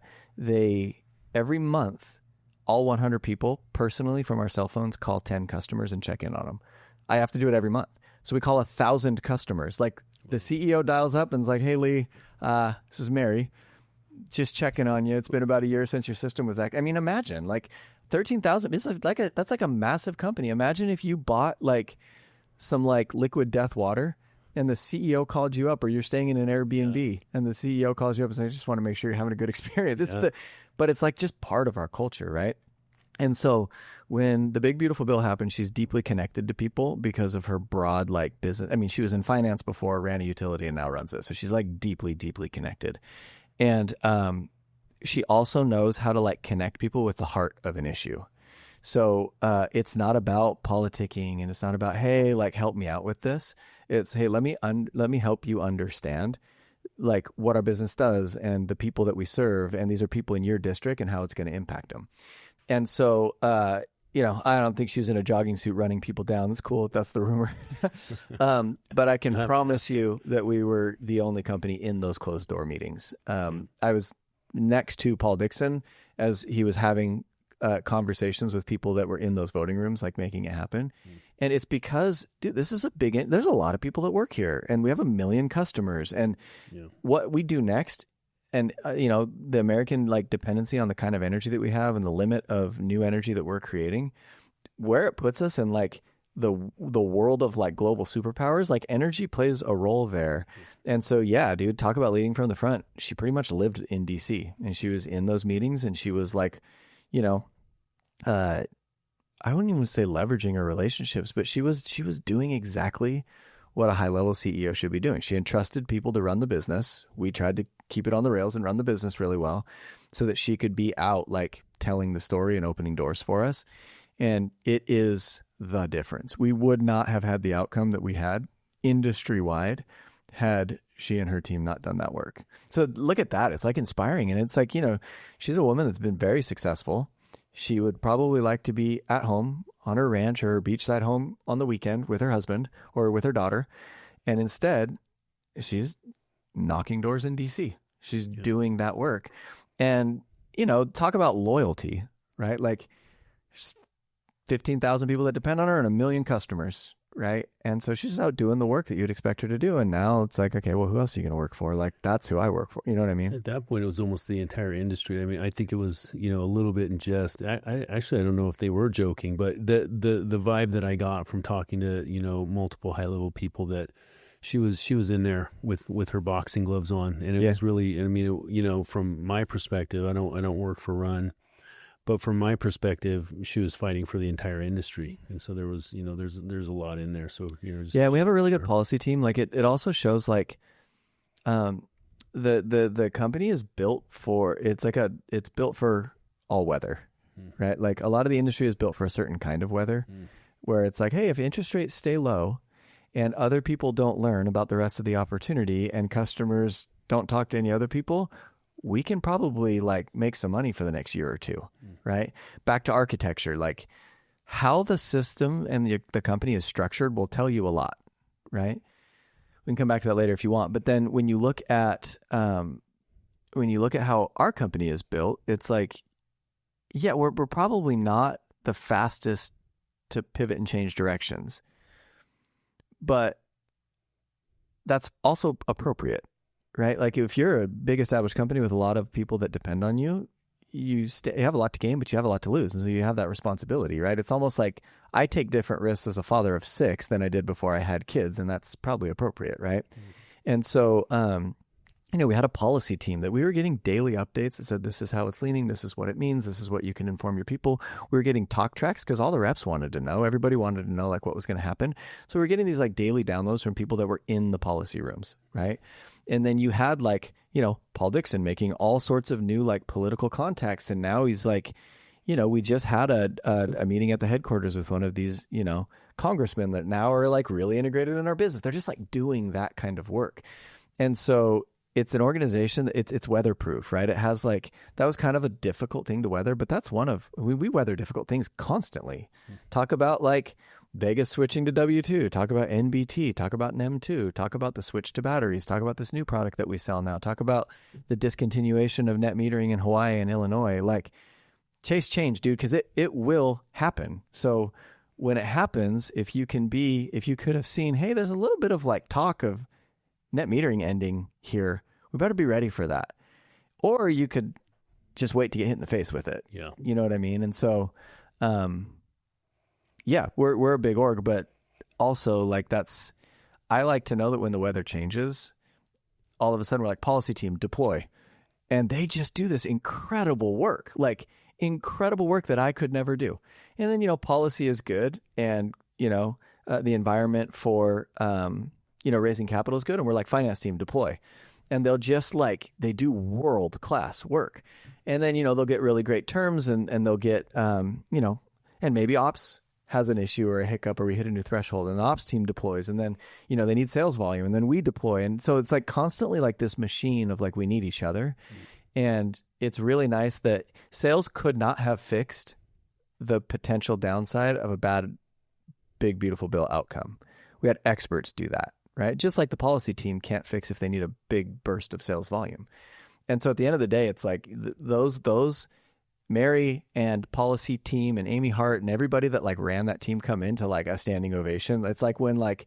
every month, all 100 people personally from our cell phones call 10 customers and check in on them. I have to do it every month. So we call 1,000 customers. Like the CEO dials up and is like, hey, Lee, this is Mary. Just checking on you. It's been about a year since your system was I mean, imagine like 13,000. That's like a massive company. Imagine if you bought like some like liquid death water and the CEO called you up, or you're staying in an Airbnb and the CEO calls you up and says, I just want to make sure you're having a good experience. But it's like just part of our culture, right? And so when the big, beautiful bill happened, she's deeply connected to people because of her broad like business. I mean, she was in finance before, ran a utility, and now runs it. So she's like deeply, deeply connected. And she also knows how to like connect people with the heart of an issue. So it's not about politicking, and it's not about, hey, like help me out with this. It's, hey, let me help you understand like what our business does and the people that we serve, and these are people in your district and how it's going to impact them. And so I don't think she was in a jogging suit running people down. That's cool if that's the rumor. But I can promise you that we were the only company in those closed door meetings. I was next to Paul Dixon as he was having conversations with people that were in those voting rooms, like making it happen. And it's because, dude, this is there's a lot of people that work here and we have 1 million customers, and what we do next, and the American like dependency on the kind of energy that we have and the limit of new energy that we're creating, where it puts us in like the world of like global superpowers, like energy plays a role there. And so, yeah, dude, talk about leading from the front. She pretty much lived in DC and she was in those meetings, and she was like, I wouldn't even say leveraging her relationships, but she was doing exactly what a high level CEO should be doing. She entrusted people to run the business. We tried to keep it on the rails and run the business really well so that she could be out like telling the story and opening doors for us. And it is the difference. We would not have had the outcome that we had industry wide had she and her team not done that work. So look at that. It's like inspiring. And it's like, she's a woman that's been very successful. She would probably like to be at home on her ranch or her beachside home on the weekend with her husband or with her daughter. And instead, she's knocking doors in DC. She's doing that work. And, talk about loyalty, right? Like 15,000 people that depend on her and 1 million customers, right? And so she's out doing the work that you'd expect her to do. And now it's like, okay, well, who else are you going to work for? Like, that's who I work for. You know what I mean? At that point, it was almost the entire industry. I mean, I think it was, a little bit in jest. I actually, I don't know if they were joking, but the vibe that I got from talking to, multiple high level people, that she was in there with her boxing gloves on. And it was really, I mean, from my perspective, I don't work for Run. But from my perspective, she was fighting for the entire industry, and so there was, there's a lot in there. So we have a really good policy team. Like it also shows like, the company is built for it's built for all weather, right? Like a lot of the industry is built for a certain kind of weather, where it's like, hey, if interest rates stay low, and other people don't learn about the rest of the opportunity, and customers don't talk to any other people, we can probably like make some money for the next year or two, right? Back to architecture, like how the system and the company is structured will tell you a lot, right? We can come back to that later if you want. But then when you look at how our company is built, it's like, yeah, we're probably not the fastest to pivot and change directions, but that's also appropriate, right? Like if you're a big established company with a lot of people that depend on you, you have a lot to gain, but you have a lot to lose. And so you have that responsibility, right? It's almost like I take different risks as a father of 6 than I did before I had kids. And that's probably appropriate, right? And so, we had a policy team that we were getting daily updates that said, this is how it's leaning. This is what it means. This is what you can inform your people. We were getting talk tracks because all the reps wanted to know. Everybody wanted to know like what was going to happen. So we were getting these like daily downloads from people that were in the policy rooms, right? And then you had like, Paul Dixon making all sorts of new like political contacts. And now he's like, we just had a meeting at the headquarters with one of these, congressmen that now are like really integrated in our business. They're just like doing that kind of work. And so it's an organization that it's weatherproof, right? It has like, that was kind of a difficult thing to weather, but that's we weather difficult things constantly. Talk about like Vegas switching to W2, talk about NBT, talk about NEM2, talk about the switch to batteries, talk about this new product that we sell now, talk about the discontinuation of net metering in Hawaii and Illinois. Like chase change, dude, because it will happen. So when it happens, if you could have seen, hey, there's a little bit of like talk of net metering ending here, we better be ready for that. Or you could just wait to get hit in the face with it. Yeah. You know what I mean? And so, we're a big org, but also like I like to know that when the weather changes, all of a sudden we're like, policy team, deploy. And they just do this incredible work that I could never do. And then, policy is good. And, the environment for, raising capital is good. And we're like, finance team, deploy. And they'll just like, they do world-class work. And then, they'll get really great terms and they'll get, and maybe ops has an issue or a hiccup or we hit a new threshold and the ops team deploys and then, they need sales volume and then we deploy. And so it's like constantly like this machine of like, we need each other. And it's really nice that sales could not have fixed the potential downside of a bad, big, beautiful bill outcome. We had experts do that, right? Just like the policy team can't fix if they need a big burst of sales volume. And so at the end of the day, it's like those Mary and policy team and Amy Hart and everybody that like ran that team come into like a standing ovation. It's like when like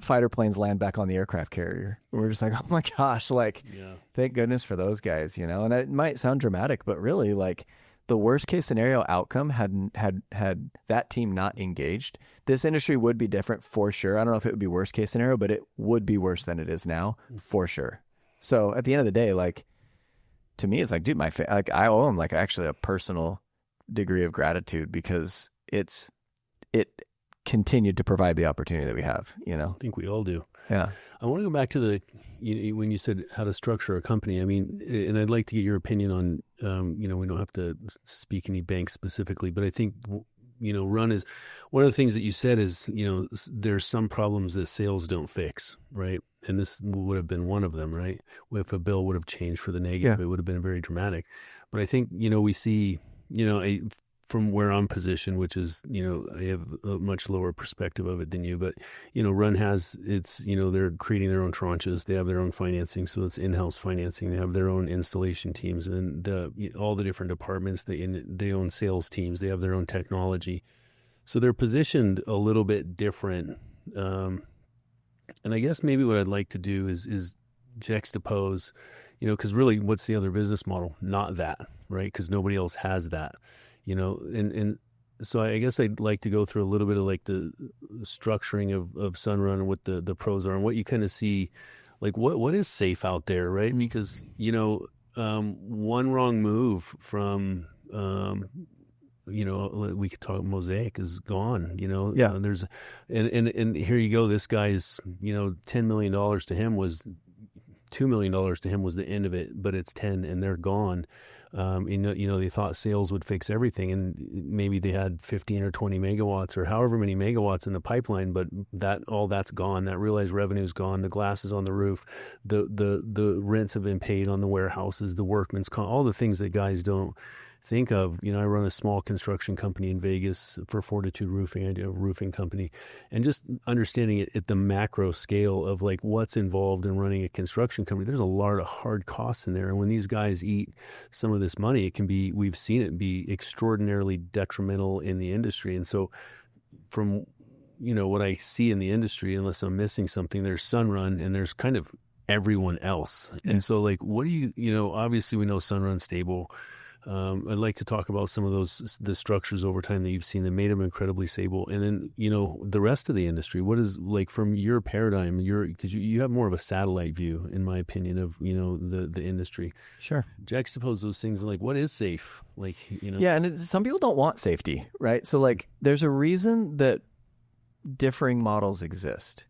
fighter planes land back on the aircraft carrier. We're just like, oh my gosh, like, thank goodness for those guys, And it might sound dramatic, but really like the worst case scenario outcome had that team not engaged, this industry would be different for sure. I don't know if it would be worst case scenario, but it would be worse than it is now for sure. So at the end of the day, like to me, it's like, dude, I owe him like actually a personal degree of gratitude because it continued to provide the opportunity that we have, I think we all do. Yeah. I want to go back to when you said how to structure a company. I mean, and I'd like to get your opinion on, we don't have to speak any banks specifically, but I think, Run is one of the things that you said is, there's some problems that sales don't fix, right? And this would have been one of them, right? If a bill would have changed for the negative, it would have been very dramatic. But I think, we see, from where I'm positioned, which is, I have a much lower perspective of it than you, but, Run has they're creating their own tranches. They have their own financing. So it's in-house financing. They have their own installation teams and all the different departments. They own sales teams. They have their own technology. So they're positioned a little bit different. And I guess maybe what I'd like to do is juxtapose, because really what's the other business model? Not that, right? Because nobody else has that. And so I guess I'd like to go through a little bit of like the structuring of Sunrun and what the pros are and what you kind of see, like what is safe out there, right? Because, one wrong move from, we could talk Mosaic is gone, there's, and here you go. This guy's, $10 million to him was $2 million to him was the end of it, but it's 10 and they're gone. They thought sales would fix everything and maybe they had 15 or 20 megawatts or however many megawatts in the pipeline, but all that's gone. That realized revenue is gone. The glass is on the roof. The rents have been paid on the warehouses, the workman's all the things that guys don't think of. I run a small construction company in Vegas for Fortitude Roofing. I do a roofing company, and just understanding it at the macro scale of like what's involved in running a construction company. There's a lot of hard costs in there. And when these guys eat some of this money, we've seen it be extraordinarily detrimental in the industry. And so from what I see in the industry, unless I'm missing something, there's Sunrun and there's kind of everyone else. And so like, what do obviously we know Sunrun's stable. I'd like to talk about some of the structures over time that you've seen that made them incredibly stable. And then, the rest of the industry, what is like from your paradigm, because you have more of a satellite view, in my opinion, of, the industry. Sure. Juxtapose those things and like, what is safe? Like, Yeah. And some people don't want safety, right? So like, there's a reason that differing models exist.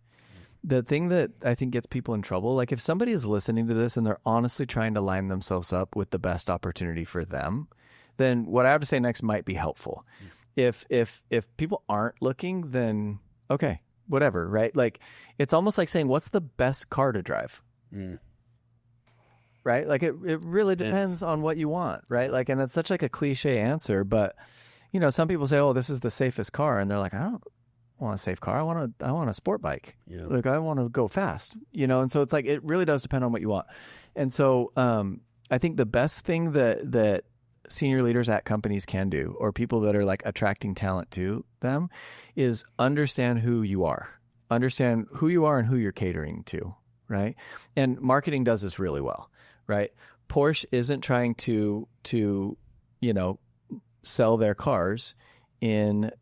The thing that I think gets people in trouble, like if somebody is listening to this and they're honestly trying to line themselves up with the best opportunity for them, then what I have to say next might be helpful. If people aren't looking, then okay, whatever, right? Like it's almost like saying, what's the best car to drive? Right? Like it really depends on what you want, right? Like, and it's such like a cliche answer, but some people say, oh, this is the safest car. And they're like, I don't want a safe car. I want a sport bike. Yeah. Like I want to go fast, and so it's like, it really does depend on what you want. And so, I think the best thing that senior leaders at companies can do, or people that are like attracting talent to them, is understand who you are and who you're catering to. Right. And marketing does this really well, right? Porsche isn't trying to sell their cars in,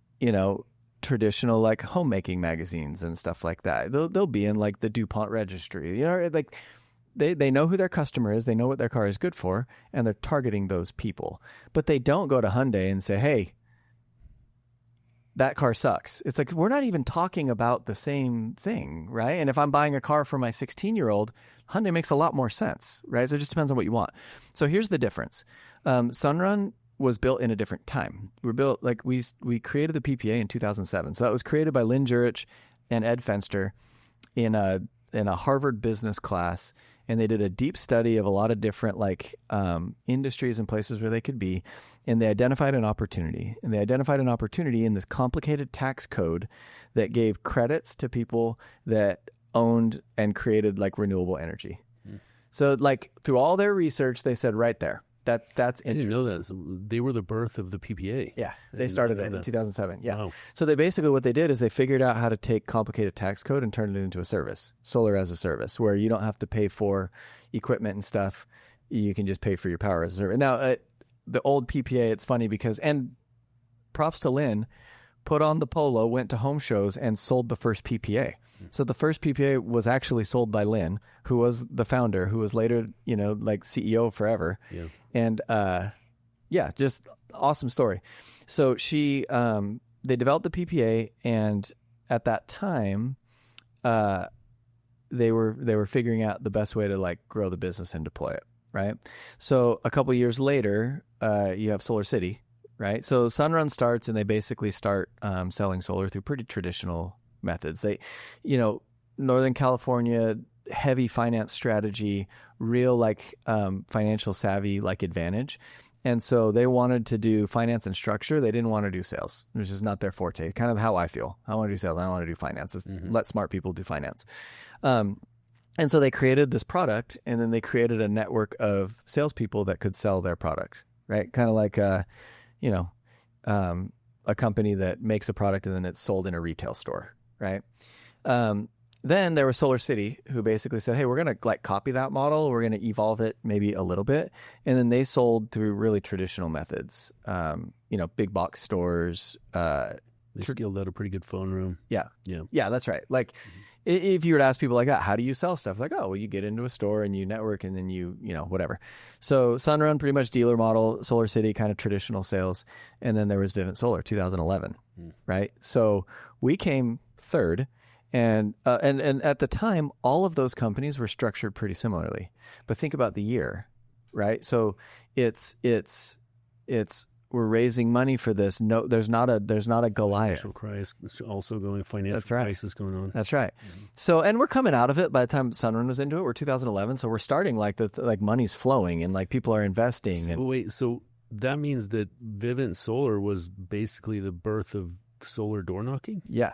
traditional like homemaking magazines and stuff like that. They'll be in like the DuPont registry, like they know who their customer is. They know what their car is good for, and they're targeting those people. But they don't go to Hyundai and say, hey, that car sucks. It's like, we're not even talking about the same thing, right? And if I'm buying a car for my 16-year-old, Hyundai makes a lot more sense, right? So it just depends on what you want. So here's the difference. Sunrun was built in a different time. We created the PPA in 2007. So that was created by Lynn Jurich and Ed Fenster in a Harvard business class, and they did a deep study of a lot of different industries and places where they could be, and they identified an opportunity. And they identified an opportunity in this complicated tax code that gave credits to people that owned and created like renewable energy. So like through all their research, they said right there, that's interesting. I didn't know that. So they were the birth of the PPA. Yeah, they started it in 2007. Yeah. Wow. So they basically, what they did is they figured out how to take complicated tax code and turn it into a service, solar as a service, where you don't have to pay for equipment and stuff. You can just pay for your power as a service. Now, the old PPA, it's funny because, and props to Lynn, put on the polo, went to home shows and sold the first PPA. So the first PPA was actually sold by Lynn, who was the founder, who was later, like CEO forever. Yeah. And, just awesome story. So they developed the PPA, and at that time, they were figuring out the best way to like grow the business and deploy it. Right. So a couple of years later, you have Solar City, right? So Sunrun starts, and they basically start, selling solar through pretty traditional methods. They, Northern California, heavy finance strategy, real like financial savvy like advantage. And so they wanted to do finance and structure. They didn't want to do sales. It was just not their forte. Kind of how I feel. I want to do sales. I don't want to do finance. Let smart people do finance. And so they created this product, and then they created a network of salespeople that could sell their product, right? Kind of like a company that makes a product and then it's sold in a retail store, right? Then there was Solar City, who basically said, hey, we're going to like copy that model. We're going to evolve it maybe a little bit. And then they sold through really traditional methods, big box stores. They scaled out a pretty good phone room. Yeah. That's right. Like if you were to ask people like that, how do you sell stuff? Like, oh, well, you get into a store and you network, and then you whatever. So Sunrun, pretty much dealer model, Solar City, kind of traditional sales. And then there was Vivint Solar, 2011, right? So we came third. And at the time, all of those companies were structured pretty similarly. But think about the year, right? So it's we're raising money for this. No, there's not a Goliath. Financial crisis also going. Financial crisis going on. That's right. So, and we're coming out of it. By the time Sunrun was into it, we're 2011. So we're starting like money's flowing and like people are investing. So that means that Vivint Solar was basically the birth of solar door knocking? Yeah.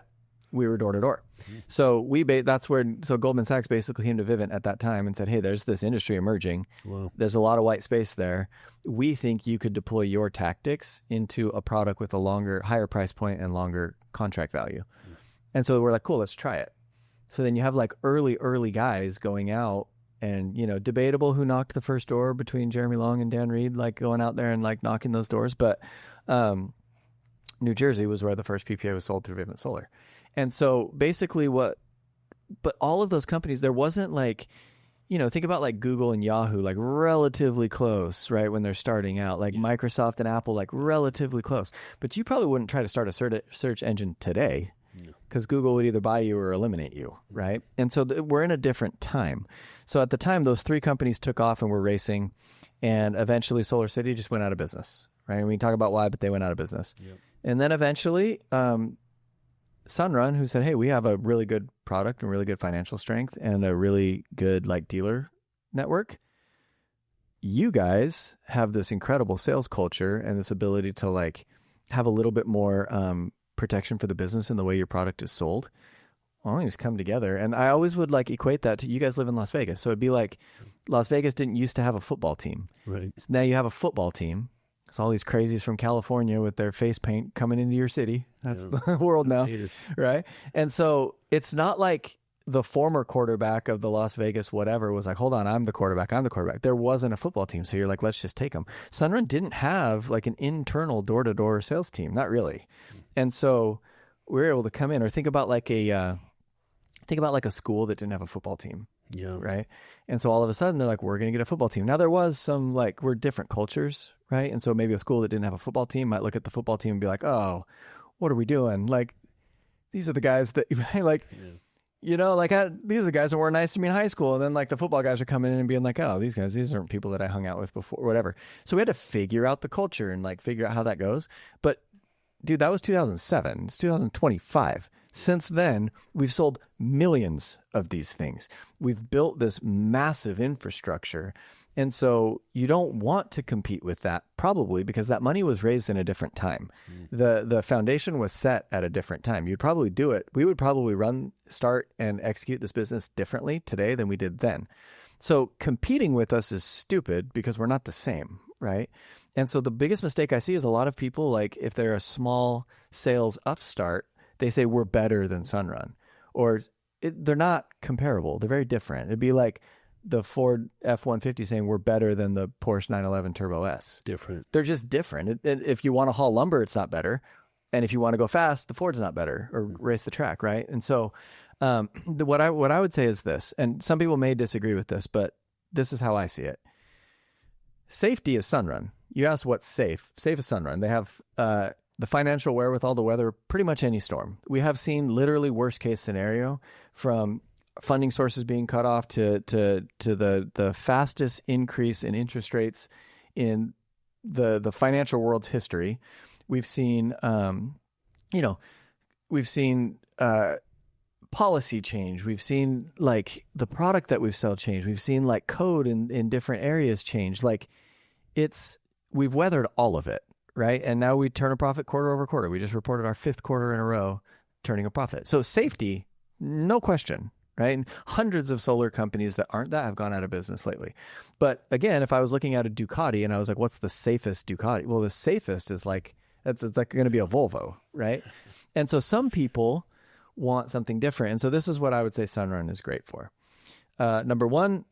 We were door to door. So so Goldman Sachs basically came to Vivint at that time and said, hey, there's this industry emerging. Wow. There's a lot of white space there. We think you could deploy your tactics into a product with a higher price point and longer contract value. And so we're like, cool, let's try it. So then you have like early guys going out and, debatable who knocked the first door between Jeremy Long and Dan Reed, like going out there and like knocking those doors. But New Jersey was where the first PPA was sold through Vivint Solar. And so basically but all of those companies, there wasn't like, think about like Google and Yahoo, like relatively close, right? When they're starting out, like Microsoft and Apple, like relatively close. But you probably wouldn't try to start a search engine today because Google would either buy you or eliminate you, right? And so we're in a different time. So at the time, those three companies took off and were racing, and eventually Solar City just went out of business, right? And we can talk about why, but they went out of business. Yep. And then eventually, Sunrun, who said, hey, we have a really good product and really good financial strength and a really good like dealer network. You guys have this incredible sales culture and this ability to like have a little bit more protection for the business in the way your product is sold. Why don't you just come together? And I always would like equate that to, you guys live in Las Vegas. So it'd be like Las Vegas didn't used to have a football team. Right. So now you have a football team. It's all these crazies from California with their face paint coming into your city. That's the world now, right? And so it's not like the former quarterback of the Las Vegas whatever was like, hold on, I'm the quarterback. There wasn't a football team. So you're like, let's just take them. Sunrun didn't have like an internal door-to-door sales team. Not really. And so we were able to come in, or think about like a school that didn't have a football team. Yeah. Right. And so all of a sudden they're like, we're going to get a football team. Now there was some like, we're different cultures. Right. And so maybe a school that didn't have a football team might look at the football team and be like, oh, what are we doing? Like, these are the guys that like, these are the guys that were nice to me in high school. And then like the football guys are coming in and being like, oh, these aren't people that I hung out with before or whatever. So we had to figure out the culture and like figure out how that goes. But dude, that was 2007. It's 2025. Since then, we've sold millions of these things. We've built this massive infrastructure. And so you don't want to compete with that, probably because that money was raised in a different time. The foundation was set at a different time. You'd probably do it. We would probably start and execute this business differently today than we did then. So competing with us is stupid because we're not the same, right? And so the biggest mistake I see is a lot of people, like if they're a small sales upstart, they say we're better than Sunrun, or they're not comparable. They're very different. It'd be like the Ford F-150 saying we're better than the Porsche 911 Turbo S. Different. They're just different. If you want to haul lumber, it's not better. And if you want to go fast, the Ford's not better, or race the track, right? And so what I would say is this, and some people may disagree with this, but this is how I see it. Safety is Sunrun. You ask what's safe. Safe is Sunrun. They have the financial wherewithal to weather pretty much any storm. We have seen literally worst case scenario, from funding sources being cut off to the fastest increase in interest rates in the financial world's history. We've seen policy change. We've seen like the product that we've sold change. We've seen like code in different areas change. Like we've weathered all of it, right? And now we turn a profit quarter over quarter. We just reported our 5th quarter in a row turning a profit. So safety, no question, right? And hundreds of solar companies that aren't that have gone out of business lately. But again, if I was looking at a Ducati and I was like, what's the safest Ducati? Well, the safest is like, it's like going to be a Volvo, right? And so some people want something different. And so this is what I would say Sunrun is great for. Number one,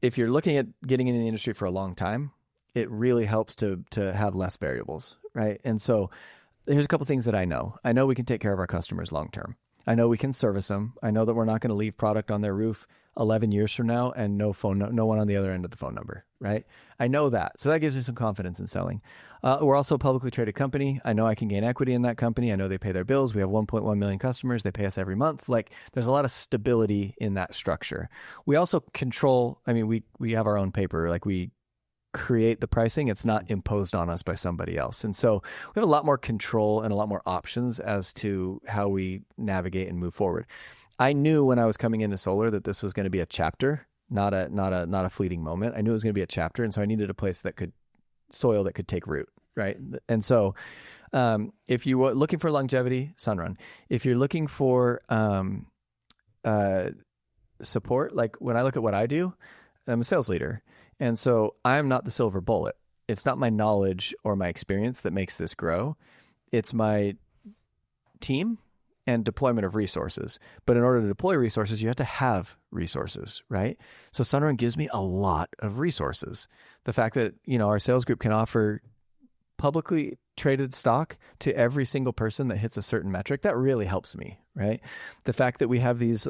if you're looking at getting into the industry for a long time, it really helps to have less variables, right? And so here's a couple things that I know. I know we can take care of our customers long term. I know we can service them. I know that we're not going to leave product on their roof 11 years from now and no one on the other end of the phone number, right? I know that. So that gives me some confidence in selling. We're also a publicly traded company. I know I can gain equity in that company. I know they pay their bills. We have 1.1 million customers. They pay us every month. Like, there's a lot of stability in that structure. We also control, we have our own paper. Like, we create the pricing. It's not imposed on us by somebody else. And so we have a lot more control and a lot more options as to how we navigate and move forward. I knew when I was coming into solar that this was going to be a chapter, not a fleeting moment. I knew it was going to be a chapter. And so I needed a place soil that could take root. Right. And so if you were looking for longevity, Sunrun. If you're looking for support, like when I look at what I do, I'm a sales leader. And so I'm not the silver bullet. It's not my knowledge or my experience that makes this grow. It's my team and deployment of resources. But in order to deploy resources, you have to have resources, right? So Sunrun gives me a lot of resources. The fact that, our sales group can offer publicly traded stock to every single person that hits a certain metric, that really helps me, right? The fact that we have these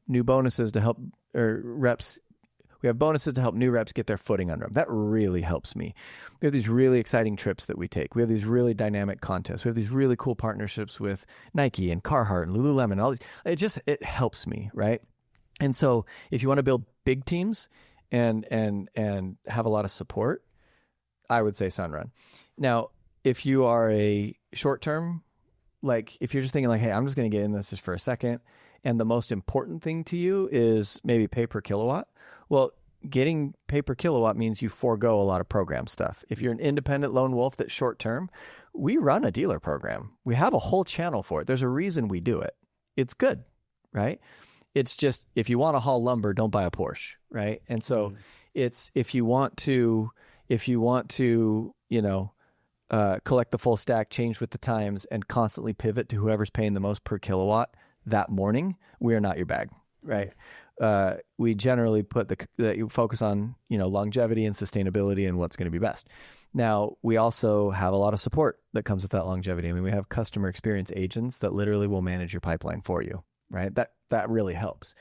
new bonuses to help reps. We have bonuses to help new reps get their footing under them. That really helps me. We have these really exciting trips that we take. We have these really dynamic contests. We have these really cool partnerships with Nike and Carhartt and Lululemon and all these. It helps me, right? And so if you want to build big teams and have a lot of support, I would say Sunrun. Now, if you are a short term, like if you're just thinking like, hey, I'm just going to get in this just for a second, and the most important thing to you is maybe pay per kilowatt. Well, getting pay per kilowatt means you forego a lot of program stuff. If you're an independent lone wolf that's short term, we run a dealer program. We have a whole channel for it. There's a reason we do it. It's good, right? It's just, if you want to haul lumber, don't buy a Porsche, right? And so it's, if you want to, collect the full stack, change with the times, and constantly pivot to whoever's paying the most per kilowatt that morning, we are not your bag, right? We generally put you focus on, longevity and sustainability and what's going to be best. Now, we also have a lot of support that comes with that longevity. I mean, we have customer experience agents that literally will manage your pipeline for you, right? That really helps.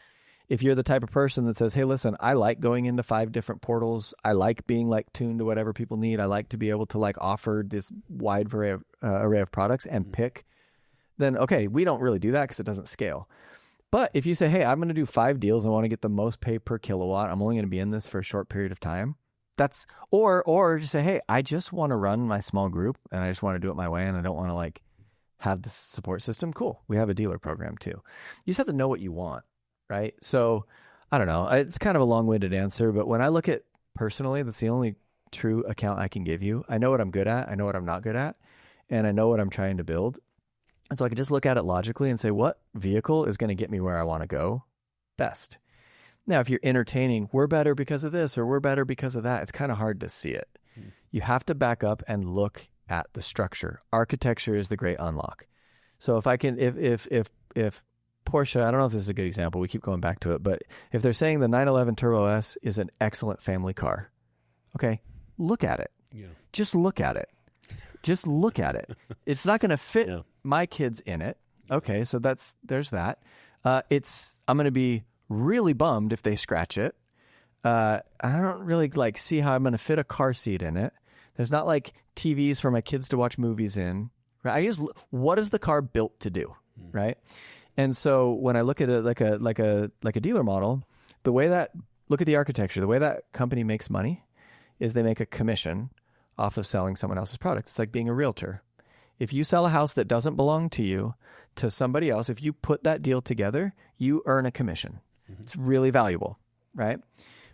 If you're the type of person that says, hey, listen, I like going into 5 different portals. I like being tuned to whatever people need. I like to be able to offer this wide array of products and pick, then okay, we don't really do that because it doesn't scale. But if you say, hey, I'm going to do 5 deals, I want to get the most pay per kilowatt, I'm only going to be in this for a short period of time. That's, or just say, hey, I just want to run my small group and I just want to do it my way and I don't want to have this support system. Cool. We have a dealer program too. You just have to know what you want, right? So I don't know. It's kind of a long-winded answer, but when I look at personally, that's the only true account I can give you. I know what I'm good at. I know what I'm not good at. And I know what I'm trying to build. And so I can just look at it logically and say, what vehicle is going to get me where I want to go best? Now, if you're entertaining, we're better because of this or we're better because of that, it's kind of hard to see it. You have to back up and look at the structure. Architecture is the great unlock. So if Porsche, I don't know if this is a good example, we keep going back to it, but if they're saying the 911 Turbo S is an excellent family car, okay, look at it. Yeah. Just look at it. Just look at it. It's not going to fit my kids in it. Okay, so there's that. I'm going to be really bummed if they scratch it. I don't really see how I'm going to fit a car seat in it. There's not TVs for my kids to watch movies in. Right? What is the car built to do, right? And so when I look at it like a dealer model, look at the architecture. The way that company makes money is they make a commission off of selling someone else's product. It's like being a realtor. If you sell a house that doesn't belong to you to somebody else, if you put that deal together, you earn a commission. It's really valuable, right?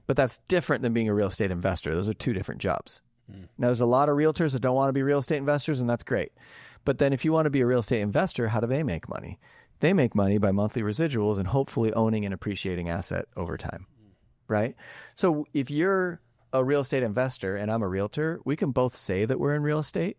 But that's different than being a real estate investor. Those are 2 different jobs. Now, there's a lot of realtors that don't want to be real estate investors, and that's great. But then if you want to be a real estate investor, how do they make money? They make money by monthly residuals and hopefully owning an appreciating asset over time, right? So if you're a real estate investor and I'm a realtor, we can both say that we're in real estate,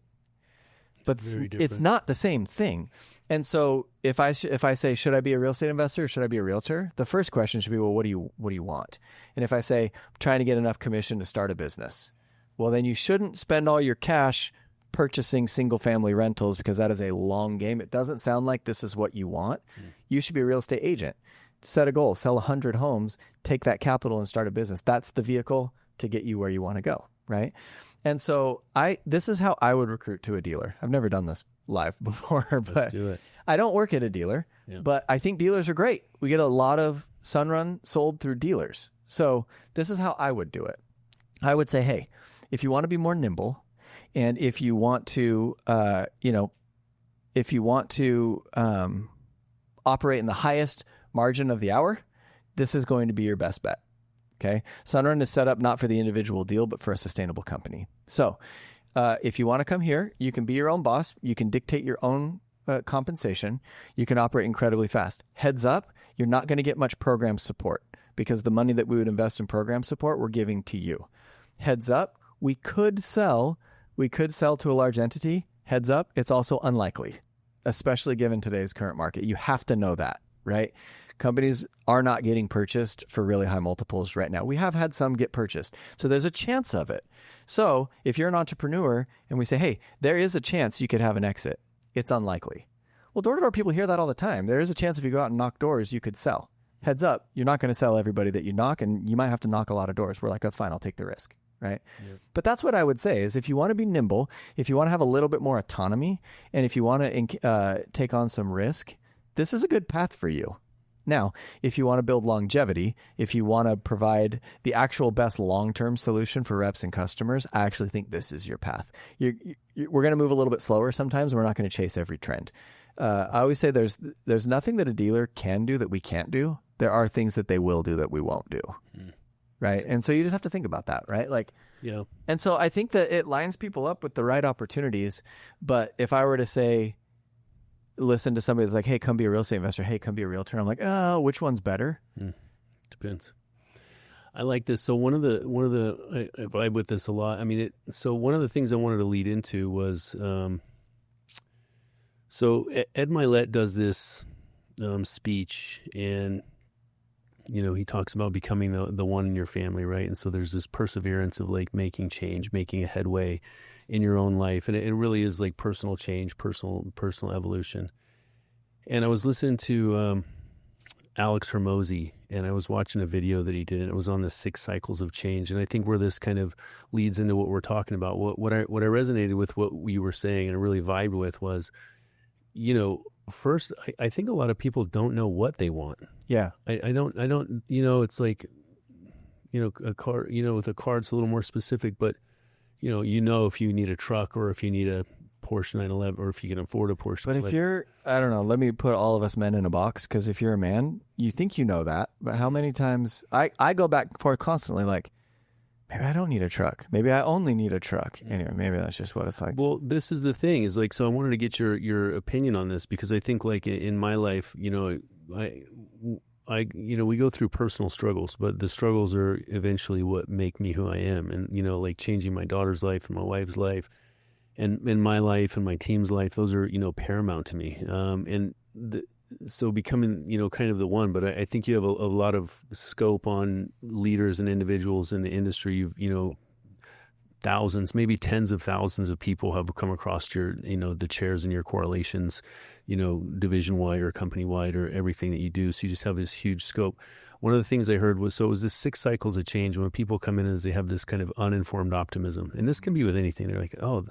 but it's not the same thing. And so if I say, should I be a real estate investor or should I be a realtor? The first question should be, well, what do you want? And if I say, I'm trying to get enough commission to start a business, well, then you shouldn't spend all your cash purchasing single family rentals because that is a long game. It doesn't sound like this is what you want. You should be a real estate agent. Set a goal, sell 100 homes, take that capital and start a business. That's the vehicle to get you where you want to go, right? And so this is how I would recruit to a dealer. I've never done this live before, but Let's do it. I don't work at a dealer, but I think dealers are great. We get a lot of Sunrun sold through dealers. So this is how I would do it. I would say, hey, if you want to be more nimble, and if you want to, operate in the highest margin of the hour, this is going to be your best bet. Okay. Sunrun is set up not for the individual deal, but for a sustainable company. So if you want to come here, you can be your own boss. You can dictate your own compensation. You can operate incredibly fast. Heads up, you're not going to get much program support because the money that we would invest in program support, we're giving to you. Heads up, we could sell to a large entity. Heads up, it's also unlikely. especially given today's current market. You have to know that, right? Companies are not getting purchased for really high multiples right now. We have had some get purchased. So there's a chance of it. So if you're an entrepreneur and we say, hey, there is a chance you could have an exit, it's unlikely. Well, door-to-door people hear that all the time. There is a chance if you go out and knock doors, you could sell. Heads up, you're not going to sell everybody that you knock, and you might have to knock a lot of doors. We're like, that's fine, I'll take the risk, right? Yeah. But that's what I would say is if you want to be nimble, if you want to have a little bit more autonomy, and if you want to take on some risk, this is a good path for you. Now, if you want to build longevity, if you want to provide the actual best long-term solution for reps and customers, I actually think this is your path. We're going to move a little bit slower sometimes. We're not going to chase every trend. I always say there's nothing that a dealer can do that we can't do. There are things that they will do that we won't do. Right. And so you just have to think about that, right? Like, yeah. And so I think that it lines people up with the right opportunities. But if I were to say, listen to somebody that's like, hey, come be a real estate investor. Hey, come be a realtor. I'm like, oh, which one's better? Depends. I like this. So one of the I vibe with this a lot. I mean, so one of the things I wanted to lead into was, so Ed Milet does this speech, and he talks about becoming the one in your family, right? And so there's this perseverance of like making change, making a headway in your own life, and it really is like personal change, personal evolution. And I was listening to Alex Hormozy, and I was watching a video that he did, and it was on the 6 cycles of change. And I think where this kind of leads into what we're talking about, what I resonated with what you were saying and I really vibed with was, first, I think a lot of people don't know what they want. Yeah. I don't, it's like, a car, with a car, it's a little more specific, but if you need a truck or if you need a Porsche 911 or if you can afford a Porsche. But if you're, I don't know, let me put all of us men in a box, because if you're a man, you think you know that, but how many times I go back and forth constantly, like, maybe I don't need a truck. Maybe I only need a truck. Anyway, maybe that's just what it's like. Well, this is the thing is like, so I wanted to get your opinion on this, because I think like in my life, we go through personal struggles, but the struggles are eventually what make me who I am. And, like changing my daughter's life and my wife's life and in my life and my team's life, those are, paramount to me. So becoming, kind of the one, but I think you have a lot of scope on leaders and individuals in the industry. You've, thousands, maybe tens of thousands of people have come across your, the chairs and your correlations, division wide or company wide or everything that you do. So you just have this huge scope. One of the things I heard was, so it was this 6 cycles of change. When people come in, is they have this kind of uninformed optimism, and this can be with anything. They're like, oh,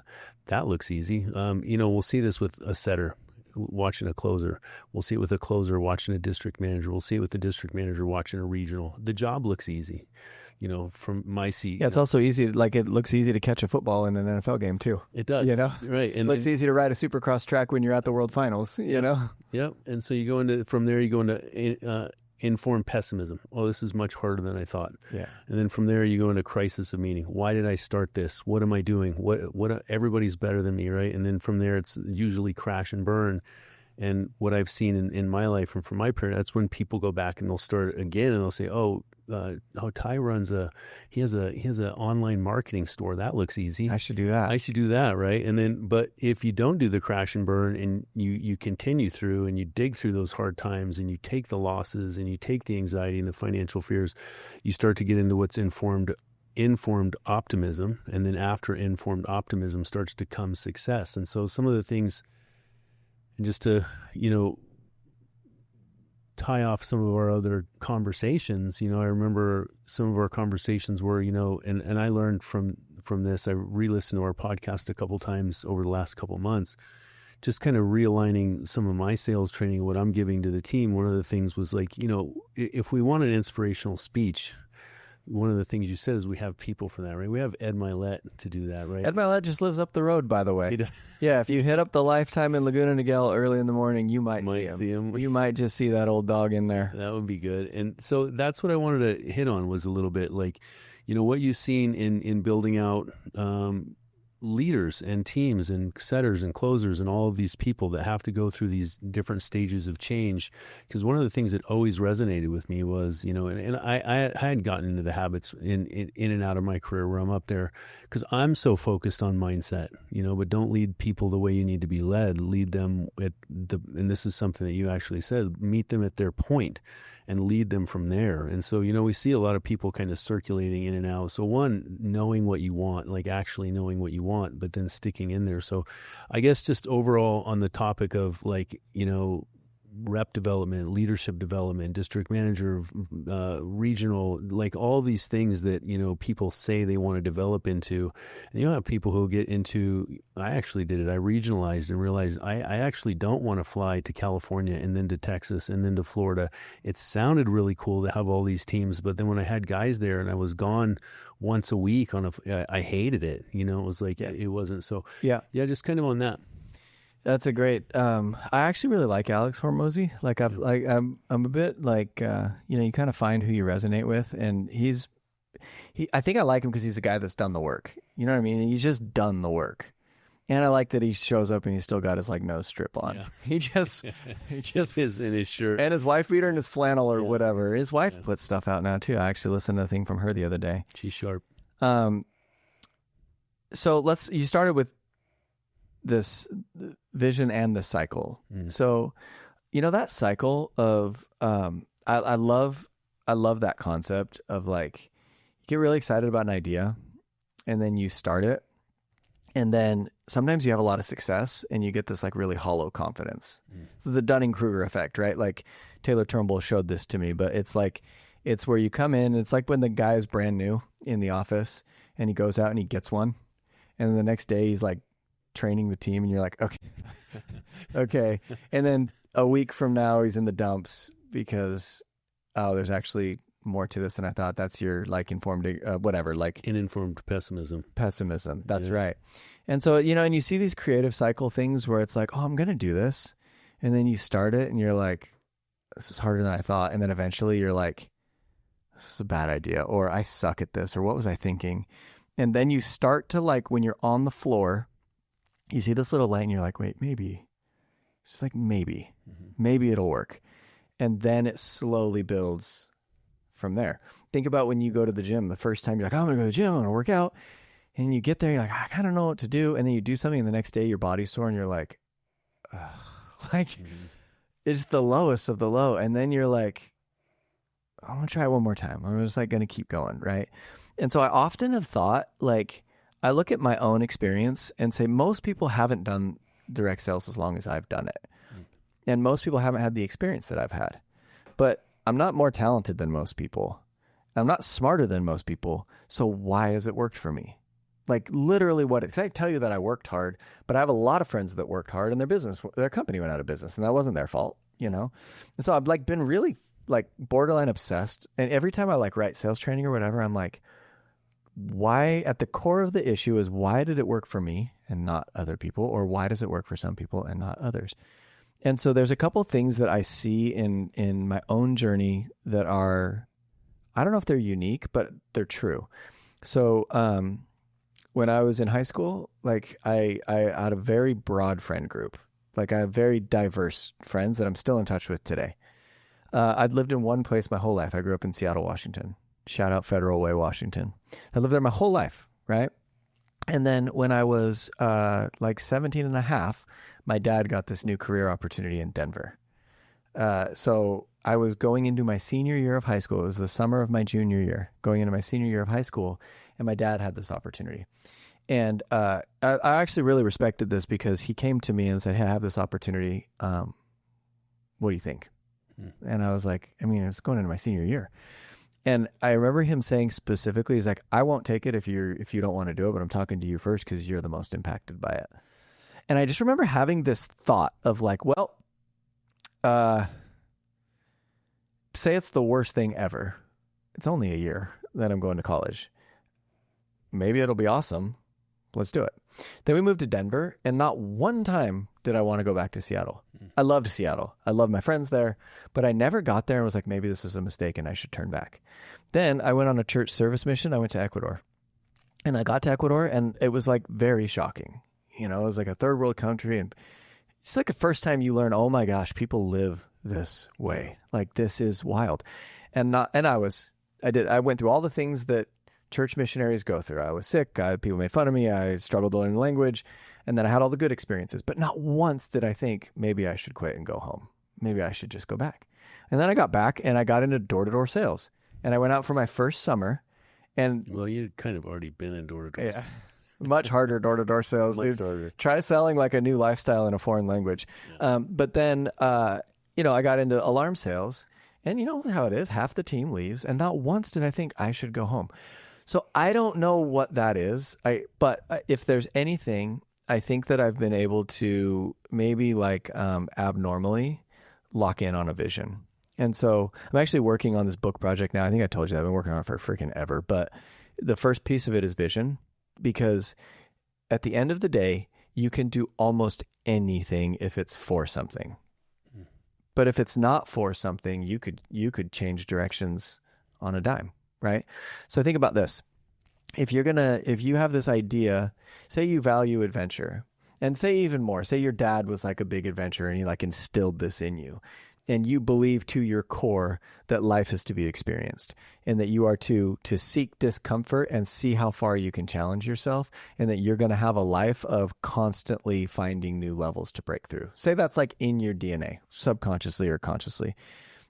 that looks easy. We'll see this with a setter watching a closer. We'll see it with a closer watching a district manager. We'll see it with the district manager watching a regional. The job looks easy, from my seat. Yeah, it's also easy. Like, it looks easy to catch a football in an NFL game too. It does. Right. And it looks easy to ride a supercross track when you're at the World Finals, Yep. And so from there you go into informed pessimism. Oh, this is much harder than I thought. Yeah. And then from there you go into crisis of meaning. Why did I start this? What am I doing? What everybody's better than me, right? And then from there it's usually crash and burn. And what I've seen in my life and from my parents, that's when people go back and they'll start again and they'll say, Ty runs he has an online marketing store. That looks easy. I should do that. Right. And then, but if you don't do the crash and burn and you continue through and you dig through those hard times and you take the losses and you take the anxiety and the financial fears, you start to get into what's informed optimism. And then after informed optimism starts to come success. And so some of the things, and just to, tie off some of our other conversations, I remember some of our conversations were, and I learned from this, I re-listened to our podcast a couple times over the last couple months, just kind of realigning some of my sales training, what I'm giving to the team. One of the things was like, if we want an inspirational speech, one of the things you said is we have people for that, right? We have Ed Milet to do that, right? Ed Milet just lives up the road, by the way. Yeah, if you hit up the Lifetime in Laguna Niguel early in the morning, you might see him. You might just see that old dog in there. That would be good. And so that's what I wanted to hit on was a little bit like, what you've seen in building out leaders and teams and setters and closers and all of these people that have to go through these different stages of change. Because one of the things that always resonated with me was, and I had gotten into the habits in and out of my career where I'm up there because I'm so focused on mindset, but don't lead people the way you need to be led. Lead them and this is something that you actually said, meet them at their point and lead them from there. And so, we see a lot of people kind of circulating in and out. So one, knowing what you want, like actually knowing what you want, but then sticking in there. So I guess just overall on the topic of rep development, leadership development, district manager, regional, like all these things that, people say they want to develop into. And you have people who get into, I actually did it. I regionalized and realized I actually don't want to fly to California and then to Texas and then to Florida. It sounded really cool to have all these teams. But then when I had guys there and I was gone once a week I hated it. It was like, it wasn't. So yeah, just kind of on that. That's a great. I actually really like Alex Hormozy. Like I'm a bit like you kind of find who you resonate with, and I think I like him because he's a guy that's done the work. You know what I mean? He's just done the work, and I like that he shows up and he's still got his nose strip on. Yeah. He just is in his shirt and his wife beater and his flannel or whatever. His wife puts stuff out now too. I actually listened to a thing from her the other day. She's sharp. So you started with this vision and the cycle. So, that cycle of, I love that concept of like, you get really excited about an idea and then you start it. And then sometimes you have a lot of success and you get this like really hollow confidence. So the Dunning-Kruger effect, right? Like Taylor Turnbull showed this to me, but it's where you come in, it's like when the guy is brand new in the office and he goes out and he gets one. And then the next day he's like, training the team and you're like, okay. And then a week from now he's in the dumps because, there's actually more to this than I thought. That's your informed, whatever, uninformed pessimism. That's right. And so, and you see these creative cycle things where it's like, I'm going to do this. And then you start it and you're like, this is harder than I thought. And then eventually you're like, this is a bad idea, or I suck at this, or what was I thinking? And then you start to when you're on the floor, you see this little light and you're like, wait, maybe. It's like, maybe it'll work. And then it slowly builds from there. Think about when you go to the gym. The first time you're like, I'm going to go to the gym, I'm going to work out. And you get there, you're like, I kind of know what to do. And then you do something and the next day your body's sore and you're like, it's the lowest of the low. And then you're like, I'm going to try it one more time. I'm just going to keep going, right? And so I often have thought I look at my own experience and say most people haven't done direct sales as long as I've done it. And most people haven't had the experience that I've had. But I'm not more talented than most people. I'm not smarter than most people. So why has it worked for me? Literally because I tell you that I worked hard, but I have a lot of friends that worked hard and their company went out of business and that wasn't their fault, And so I've been really borderline obsessed. And every time I write sales training or whatever, I'm like, why at the core of the issue is why did it work for me and not other people, or why does it work for some people and not others? And so there's a couple things that I see in my own journey that are, I don't know if they're unique, but they're true. So when I was in high school, I had a very broad friend group. I have very diverse friends that I'm still in touch with today. I'd lived in one place my whole life. I grew up in Seattle, Washington. Shout out Federal Way, Washington. I lived there my whole life, right? And then when I was 17 and a half, my dad got this new career opportunity in Denver. So I was going into my senior year of high school. It was the summer of my junior year, going into my senior year of high school, and my dad had this opportunity. And I actually really respected this because he came to me and said, hey, I have this opportunity. What do you think? And I was like, it's going into my senior year. And I remember him saying specifically, he's like, I won't take it if you don't want to do it, but I'm talking to you first because you're the most impacted by it. And I just remember having this thought of say it's the worst thing ever. It's only a year that I'm going to college. Maybe it'll be awesome. Let's do it. Then we moved to Denver, and not one time did I want to go back to Seattle. I loved Seattle. I loved my friends there, but I never got there and was like, maybe this is a mistake and I should turn back. Then I went on a church service mission. I went to Ecuador. And I got to Ecuador, and it was like very shocking. You know, it was like a third world country, and it's like the first time you learn, oh my gosh, people live this way. Like, this is wild. And I went through all the things that church missionaries go through. I was sick. People made fun of me. I struggled to learn the language, and then I had all the good experiences. But not once did I think maybe I should quit and go home. Maybe I should just go back. And then I got back, and I got into door-to-door sales, and I went out for my first summer. And well, you'd kind of already been in door-to-door. Yeah, much harder door-to-door sales. Much harder. Try selling like a new lifestyle in a foreign language. Yeah. But then, I got into alarm sales, and you know how it is. Half the team leaves, and not once did I think I should go home. So I don't know what that is. But if there's anything, I think that I've been able to maybe like abnormally lock in on a vision. And so I'm actually working on this book project now. I think I told you that I've been working on it for freaking ever. But the first piece of it is vision, because at the end of the day, you can do almost anything if it's for something. But if it's not for something, you could change directions on a dime, right? So think about this. If you have this idea, say you value adventure, and say even more, say your dad was like a big adventurer and he like instilled this in you. And you believe to your core that life is to be experienced, and that you are to seek discomfort and see how far you can challenge yourself, and that you're going to have a life of constantly finding new levels to break through. Say that's like in your DNA, subconsciously or consciously.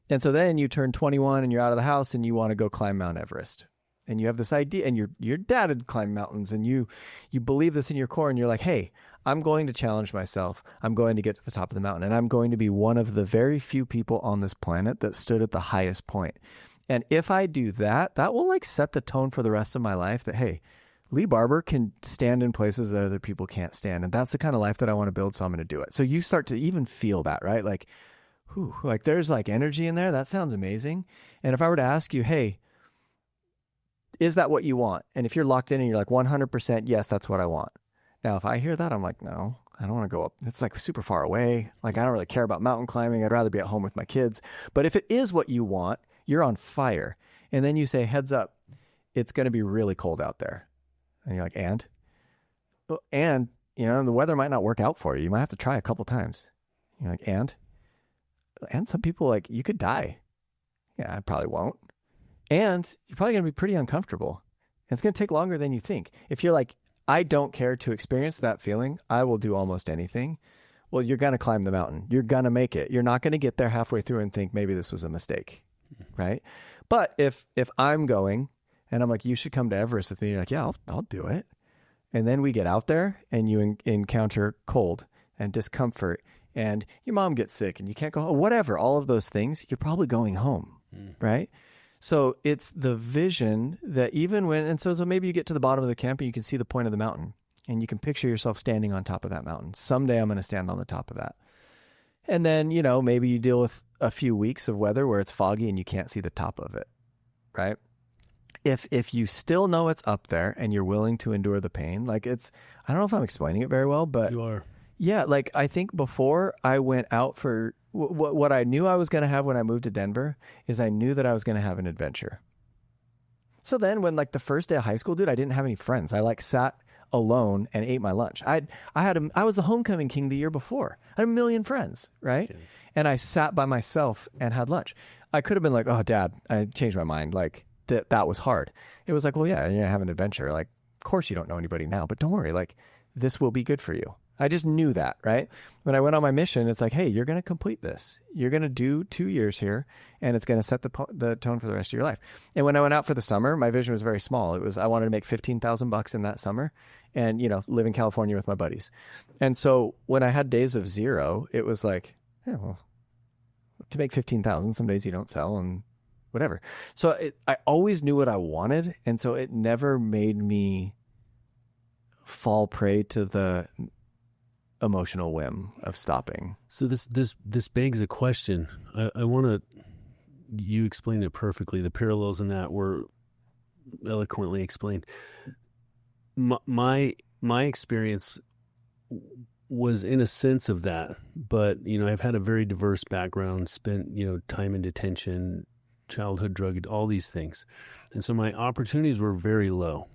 And so then you turn 21 and you're out of the house and you want to go climb Mount Everest. And you have this idea, and your dad had climbed mountains, and you believe this in your core, and you're like, hey, I'm going to challenge myself. I'm going to get to the top of the mountain, and I'm going to be one of the very few people on this planet that stood at the highest point. And if I do that, that will like set the tone for the rest of my life that, hey, Lee Barber can stand in places that other people can't stand. And that's the kind of life that I want to build. So I'm going to do it. So you start to even feel that, right? Like, whew, like there's like energy in there. That sounds amazing. And if I were to ask you, hey, is that what you want? And if you're locked in and you're like 100%, yes, that's what I want. Now, if I hear that, I'm like, no, I don't want to go up. It's like super far away. Like, I don't really care about mountain climbing. I'd rather be at home with my kids. But if it is what you want, you're on fire. And then you say, heads up, it's going to be really cold out there. And you're like, and? And, the weather might not work out for you. You might have to try a couple times. You're like, and? And some people, like, you could die. Yeah, I probably won't. And you're probably going to be pretty uncomfortable. And it's going to take longer than you think. If you're like, I don't care to experience that feeling, I will do almost anything. Well, you're going to climb the mountain. You're going to make it. You're not going to get there halfway through and think maybe this was a mistake, right? But if I'm going and I'm like, you should come to Everest with me, you're like, yeah, I'll do it. And then we get out there and you encounter cold and discomfort and your mom gets sick and you can't go home, whatever, all of those things, you're probably going home, right? So it's the vision that even when, and so maybe you get to the bottom of the camp and you can see the point of the mountain and you can picture yourself standing on top of that mountain. Someday I'm going to stand on the top of that. And then, maybe you deal with a few weeks of weather where it's foggy and you can't see the top of it, right? If you still know it's up there and you're willing to endure the pain, like I don't know if I'm explaining it very well, but you are. Yeah. Like I think before I went out for what I knew I was going to have when I moved to Denver is I knew that I was going to have an adventure. So then when like the first day of high school, dude, I didn't have any friends. I like sat alone and ate my lunch. I was the homecoming king the year before. I had 1 million friends, right? Yeah. And I sat by myself and had lunch. I could have been like, oh, Dad, I changed my mind. Like that was hard. It was like, well, yeah, you're going to have an adventure. Like, of course you don't know anybody now, but don't worry. Like this will be good for you. I just knew that, right? When I went on my mission, it's like, hey, you're going to complete this. You're going to do 2 years here, and it's going to set the tone for the rest of your life. And when I went out for the summer, my vision was very small. It was I wanted to make $15,000 in that summer, and live in California with my buddies. And so when I had days of zero, it was like, yeah, well, to make 15,000, some days you don't sell, and whatever. So I always knew what I wanted, and so it never made me fall prey to the emotional whim of stopping. So this begs a question. I want to, you explained it perfectly. The parallels in that were eloquently explained. My experience was in a sense of that, but I've had a very diverse background, spent time in detention, childhood drug, all these things. And so my opportunities were very low.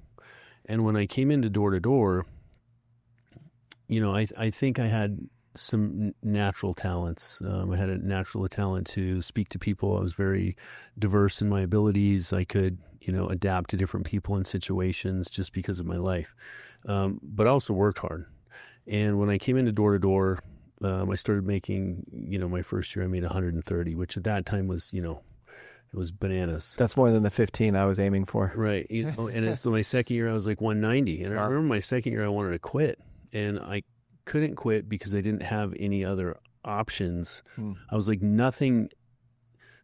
And when I came into door to door, I think I had some natural talents. I had a natural talent to speak to people. I was very diverse in my abilities. I could, adapt to different people and situations just because of my life. But I also worked hard. And when I came into door to door, I started making, my first year I made 130, which at that time was, it was bananas. That's more than the 15 I was aiming for. Right. And so my second year I was like 190. And I remember my second year I wanted to quit. And I couldn't quit because I didn't have any other options. I was like nothing.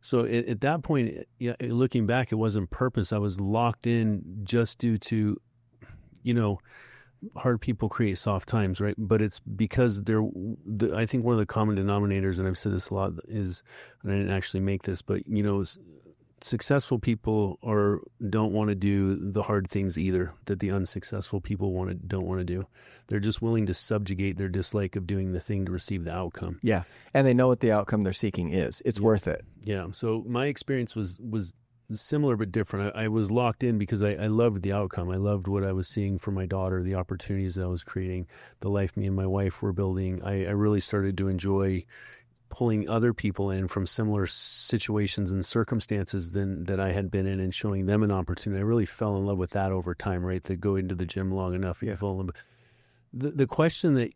So at that point, looking back, it wasn't purpose. I was locked in just due to, hard people create soft times, right? But it's because I think one of the common denominators, and I've said this a lot, is, and I didn't actually make this, but successful people don't want to do the hard things either that the unsuccessful people don't want to do. They're just willing to subjugate their dislike of doing the thing to receive the outcome. Yeah. And they know what the outcome they're seeking is. It's worth it. Yeah. So my experience was similar but different. I was locked in because I loved the outcome. I loved what I was seeing for my daughter, the opportunities that I was creating, the life me and my wife were building. I really started to enjoy pulling other people in from similar situations and circumstances that I had been in and showing them an opportunity. I really fell in love with that over time, right? To go into the gym long enough. You fall in love. The question that,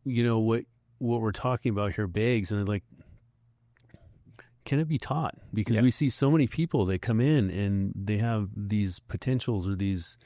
what we're talking about here begs, and like, can it be taught? Because we see so many people that come in and they have these potentials or these,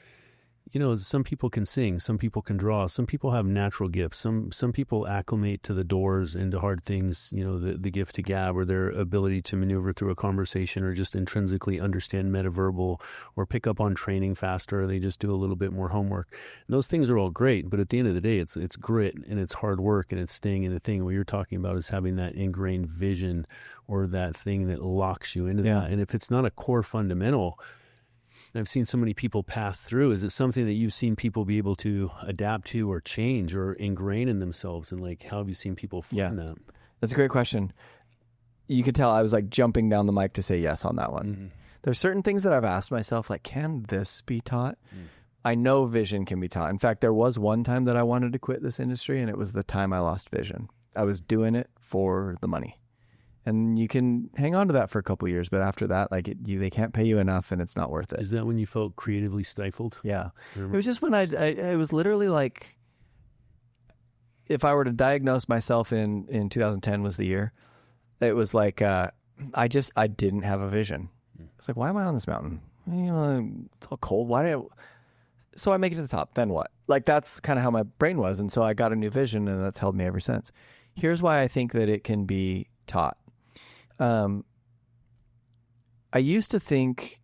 some people can sing, some people can draw, some people have natural gifts, some people acclimate to the doors and to hard things, the gift to gab or their ability to maneuver through a conversation or just intrinsically understand metaverbal or pick up on training faster. Or they just do a little bit more homework. And those things are all great, but at the end of the day, it's grit and it's hard work and it's staying in the thing. What you're talking about is having that ingrained vision or that thing that locks you into that. And if it's not a core fundamental, and I've seen so many people pass through, is it something that you've seen people be able to adapt to or change or ingrain in themselves? And like, how have you seen people find that? That's a great question. You could tell I was like jumping down the mic to say yes on that one. Mm-hmm. There's certain things that I've asked myself, like, can this be taught? I know vision can be taught. In fact, there was one time that I wanted to quit this industry, and it was the time I lost vision. I was doing it for the money. And you can hang on to that for a couple of years, but after that, like they can't pay you enough, and it's not worth it. Is that when you felt creatively stifled? Yeah, it was just when I was literally like, if I were to diagnose myself in 2010 was the year, it was like I didn't have a vision. It's like, why am I on this mountain? It's all cold. So I make it to the top. Then what? Like that's kind of how my brain was, and so I got a new vision, and that's held me ever since. Here's why I think that it can be taught. I used to think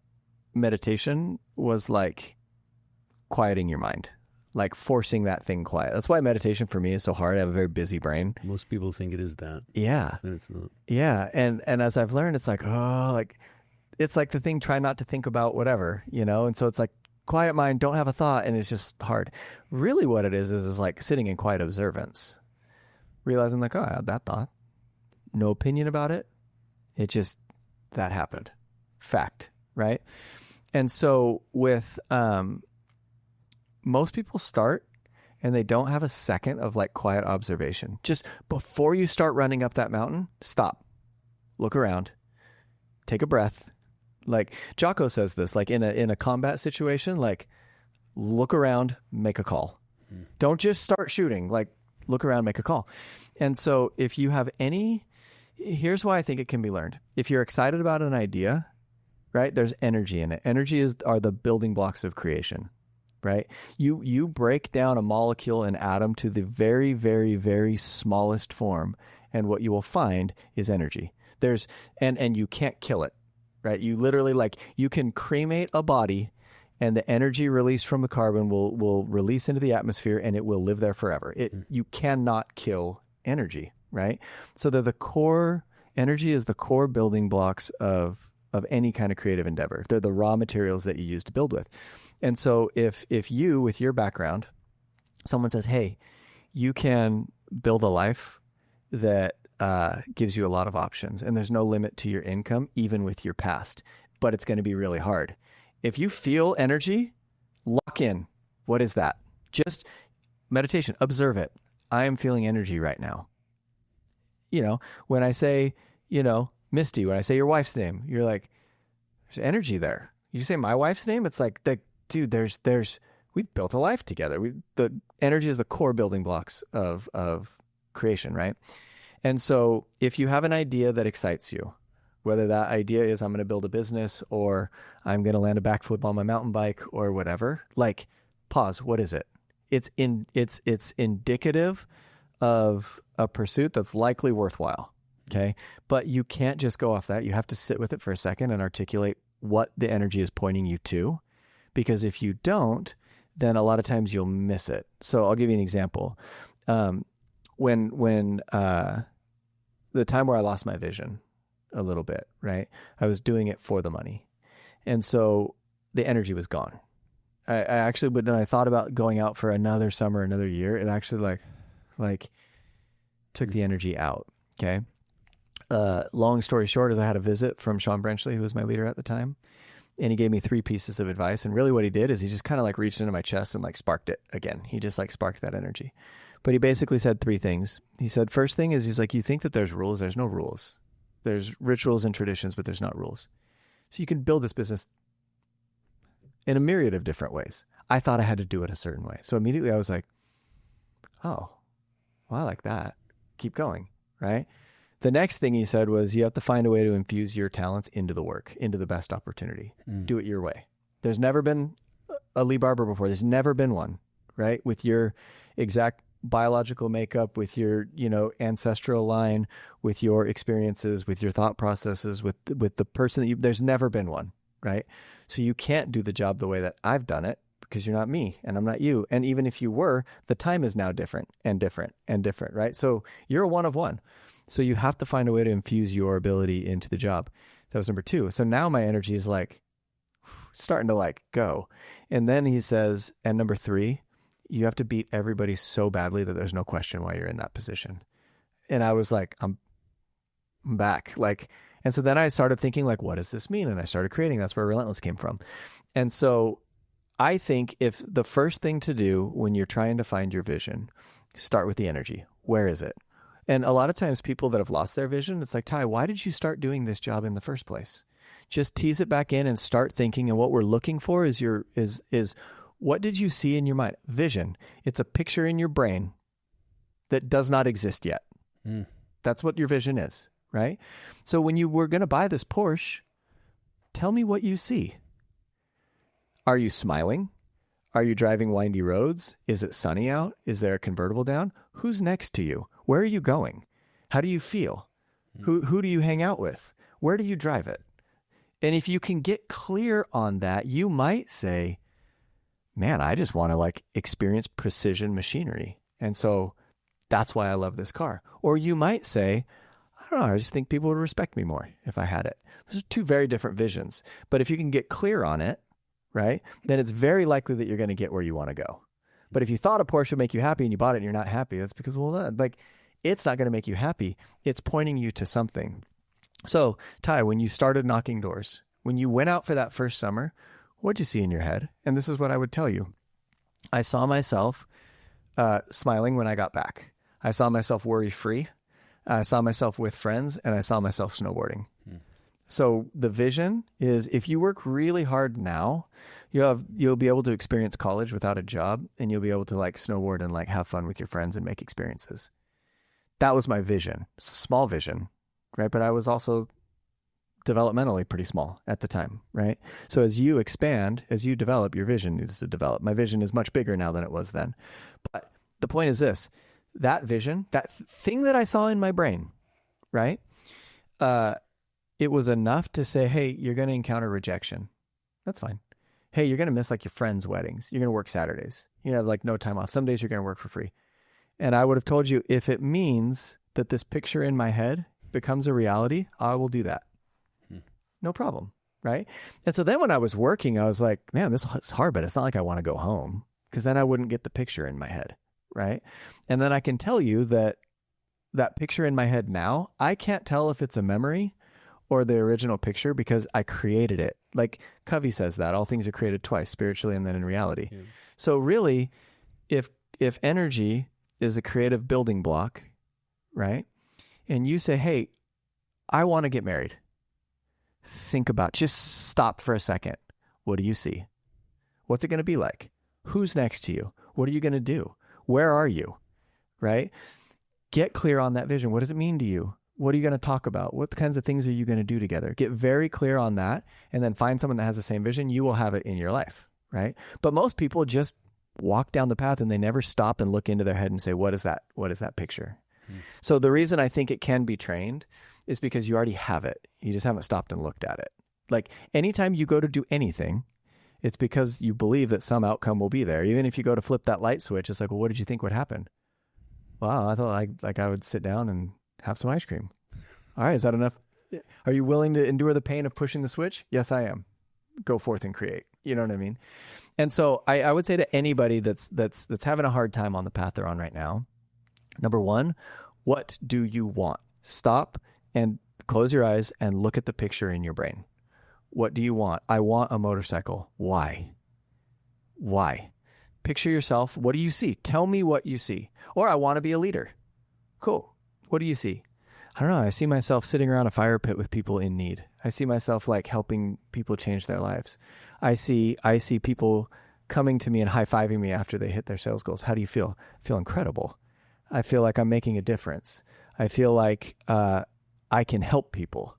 meditation was like quieting your mind, like forcing that thing quiet. That's why meditation for me is so hard. I have a very busy brain. Most people think it is that. Yeah. And it's not. Yeah. And as I've learned, it's like, it's like the thing, try not to think about whatever, And so it's like quiet mind, don't have a thought. And it's just hard. Really what it is like sitting in quiet observance, realizing like, I had that thought, no opinion about it. It just, that happened. Fact, right? And so with most people start and they don't have a second of like quiet observation. Just before you start running up that mountain, stop, look around, take a breath. Like Jocko says this, like in a combat situation, like look around, make a call. Don't just start shooting, like look around, make a call. And so if you have here's why I think it can be learned. If you're excited about an idea, right, there's energy in it. Energy are the building blocks of creation, right? You break down a molecule, an atom, to the very, very, very smallest form, and what you will find is energy. And you can't kill it, right? You literally, like, you can cremate a body, and the energy released from the carbon will release into the atmosphere, and it will live there forever. You cannot kill energy. Right? So energy is the core building blocks of any kind of creative endeavor. They're the raw materials that you use to build with. And so if you, with your background, someone says, hey, you can build a life that gives you a lot of options and there's no limit to your income, even with your past, but it's going to be really hard. If you feel energy, lock in. What is that? Just meditation. Observe it. I am feeling energy right now. When I say, Misty, when I say your wife's name, you're like, there's energy there. You say my wife's name, it's like, dude, we've built a life together. The energy is the core building blocks of creation, right? And so if you have an idea that excites you, whether that idea is I'm going to build a business or I'm going to land a backflip on my mountain bike or whatever, like, pause. What is it? It's indicative of a pursuit that's likely worthwhile. Okay. But you can't just go off that. You have to sit with it for a second and articulate what the energy is pointing you to. Because if you don't, then a lot of times you'll miss it. So I'll give you an example. When the time where I lost my vision a little bit, right? I was doing it for the money. And so the energy was gone. I actually, but when I thought about going out for another summer, another year, it actually like took the energy out. Okay. Long story short is I had a visit from Sean Brenchley, who was my leader at the time. And he gave me 3 pieces of advice. And really what he did is he just kind of like reached into my chest and like sparked it again. He just like sparked that energy. But he basically said 3 things. He said, first thing is he's like, you think that there's rules. There's no rules. There's rituals and traditions, but there's not rules. So you can build this business in a myriad of different ways. I thought I had to do it a certain way. So immediately I was like, oh, well, I like that. Keep going, right? The next thing he said was you have to find a way to infuse your talents into the work, into the best opportunity. Do it your way. There's never been a Lee Barber before. There's never been one, right? With your exact biological makeup, with your, ancestral line, with your experiences, with your thought processes, with the person that there's never been one, right? So you can't do the job the way that I've done it because you're not me and I'm not you. And even if you were, the time is now different and different and different, right? So you're a one of one. So you have to find a way to infuse your ability into the job. That was number 2. So now my energy is like starting to like go. And then he says, and number 3, you have to beat everybody so badly that there's no question why you're in that position. And I was like, I'm back. Like, and so then I started thinking like, what does this mean? And I started creating. That's where Relentless came from. And so I think if the first thing to do when you're trying to find your vision, start with the energy. Where is it? And a lot of times people that have lost their vision, it's like, Ty, why did you start doing this job in the first place? Just tease it back in and start thinking. And what we're looking for is what did you see in your mind? Vision. It's a picture in your brain that does not exist yet. That's what your vision is, right? So when you were going to buy this Porsche, tell me what you see. Are you smiling? Are you driving windy roads? Is it sunny out? Is there a convertible down? Who's next to you? Where are you going? How do you feel? Who do you hang out with? Where do you drive it? And if you can get clear on that, you might say, man, I just want to like experience precision machinery. And so that's why I love this car. Or you might say, I don't know, I just think people would respect me more if I had it. Those are 2 very different visions. But if you can get clear on it, right, then it's very likely that you're going to get where you want to go. But if you thought a Porsche would make you happy and you bought it and you're not happy, that's because, well, like, it's not going to make you happy. It's pointing you to something. So, Ty, when you started knocking doors, when you went out for that first summer, what'd you see in your head? And this is what I would tell you. I saw myself smiling when I got back. I saw myself worry-free. I saw myself with friends, and I saw myself snowboarding. So the vision is if you work really hard now, you'll be able to experience college without a job, and you'll be able to like snowboard and like have fun with your friends and make experiences. That was my vision. Small vision, right? But I was also developmentally pretty small at the time, right? So as you expand, as you develop, your vision needs to develop. My vision is much bigger now than it was then. But the point is this, that vision, that thing that I saw in my brain, right? It was enough to say, hey, you're going to encounter rejection. That's fine. Hey, you're going to miss like your friends' weddings. You're going to work Saturdays. You know, like no time off. Some days you're going to work for free. And I would have told you if it means that this picture in my head becomes a reality, I will do that. No problem. Right. And so then when I was working, I was like, man, this is hard, but it's not like I want to go home because then I wouldn't get the picture in my head. Right. And then I can tell you that picture in my head now, I can't tell if it's a memory or the original picture because I created it. Like Covey says that all things are created twice, spiritually and then in reality. Yeah. So really, if energy is a creative building block, right? And you say, hey, I want to get married. Think about, just stop for a second. What do you see? What's it going to be like? Who's next to you? What are you going to do? Where are you? Right? Get clear on that vision. What does it mean to you? What are you going to talk about? What kinds of things are you going to do together? Get very clear on that, and then find someone that has the same vision. You will have it in your life, right? But most people just walk down the path and they never stop and look into their head and say, what is that? What is that picture? So the reason I think it can be trained is because you already have it. You just haven't stopped and looked at it. Like anytime you go to do anything, it's because you believe that some outcome will be there. Even if you go to flip that light switch, it's like, well, what did you think would happen? Wow, I thought I would sit down and have some ice cream. All right, is that enough? Are you willing to endure the pain of pushing the switch? Yes, I am. Go forth and create. You know what I mean? And so I would say to anybody that's having a hard time on the path they're on right now, number one, what do you want? Stop and close your eyes and look at the picture in your brain. What do you want? I want a motorcycle. Why? Why? Picture yourself. What do you see? Tell me what you see. Or I want to be a leader. Cool. What do you see? I don't know. I see myself sitting around a fire pit with people in need. I see myself like helping people change their lives. I see people coming to me and high-fiving me after they hit their sales goals. How do you feel? I feel incredible. I feel like I'm making a difference. I feel like I can help people.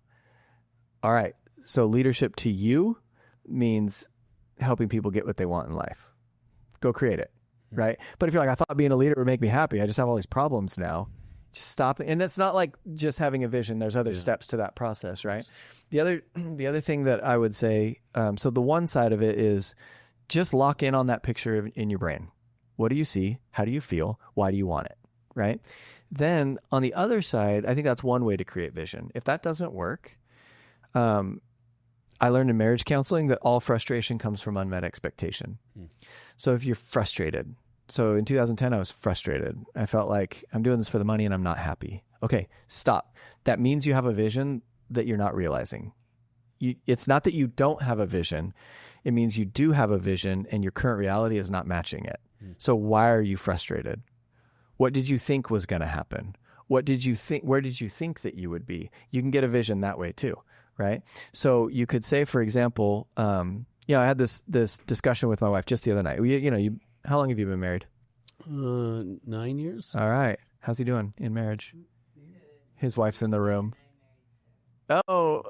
All right. So leadership to you means helping people get what they want in life. Go create it, right? But if you're like, I thought being a leader would make me happy. I just have all these problems now. Just stop. And it's not like just having a vision. There's other steps to that process, right? The other thing that I would say, so the one side of it is just lock in on that picture in your brain. What do you see? How do you feel? Why do you want it, right? Then on the other side, I think that's one way to create vision. If that doesn't work, I learned in marriage counseling that all frustration comes from unmet expectation. So if you're frustrated, so in 2010, I was frustrated. I felt like I'm doing this for the money and I'm not happy. Okay, stop. That means you have a vision that you're not realizing. It's not that you don't have a vision. It means you do have a vision and your current reality is not matching it. So why are you frustrated? What did you think was going to happen? What did you think? Where did you think that you would be? You can get a vision that way too, right? So you could say, for example, I had this discussion with my wife just the other night. How long have you been married? 9 years. All right. How's he doing in marriage? His wife's in the room. Oh,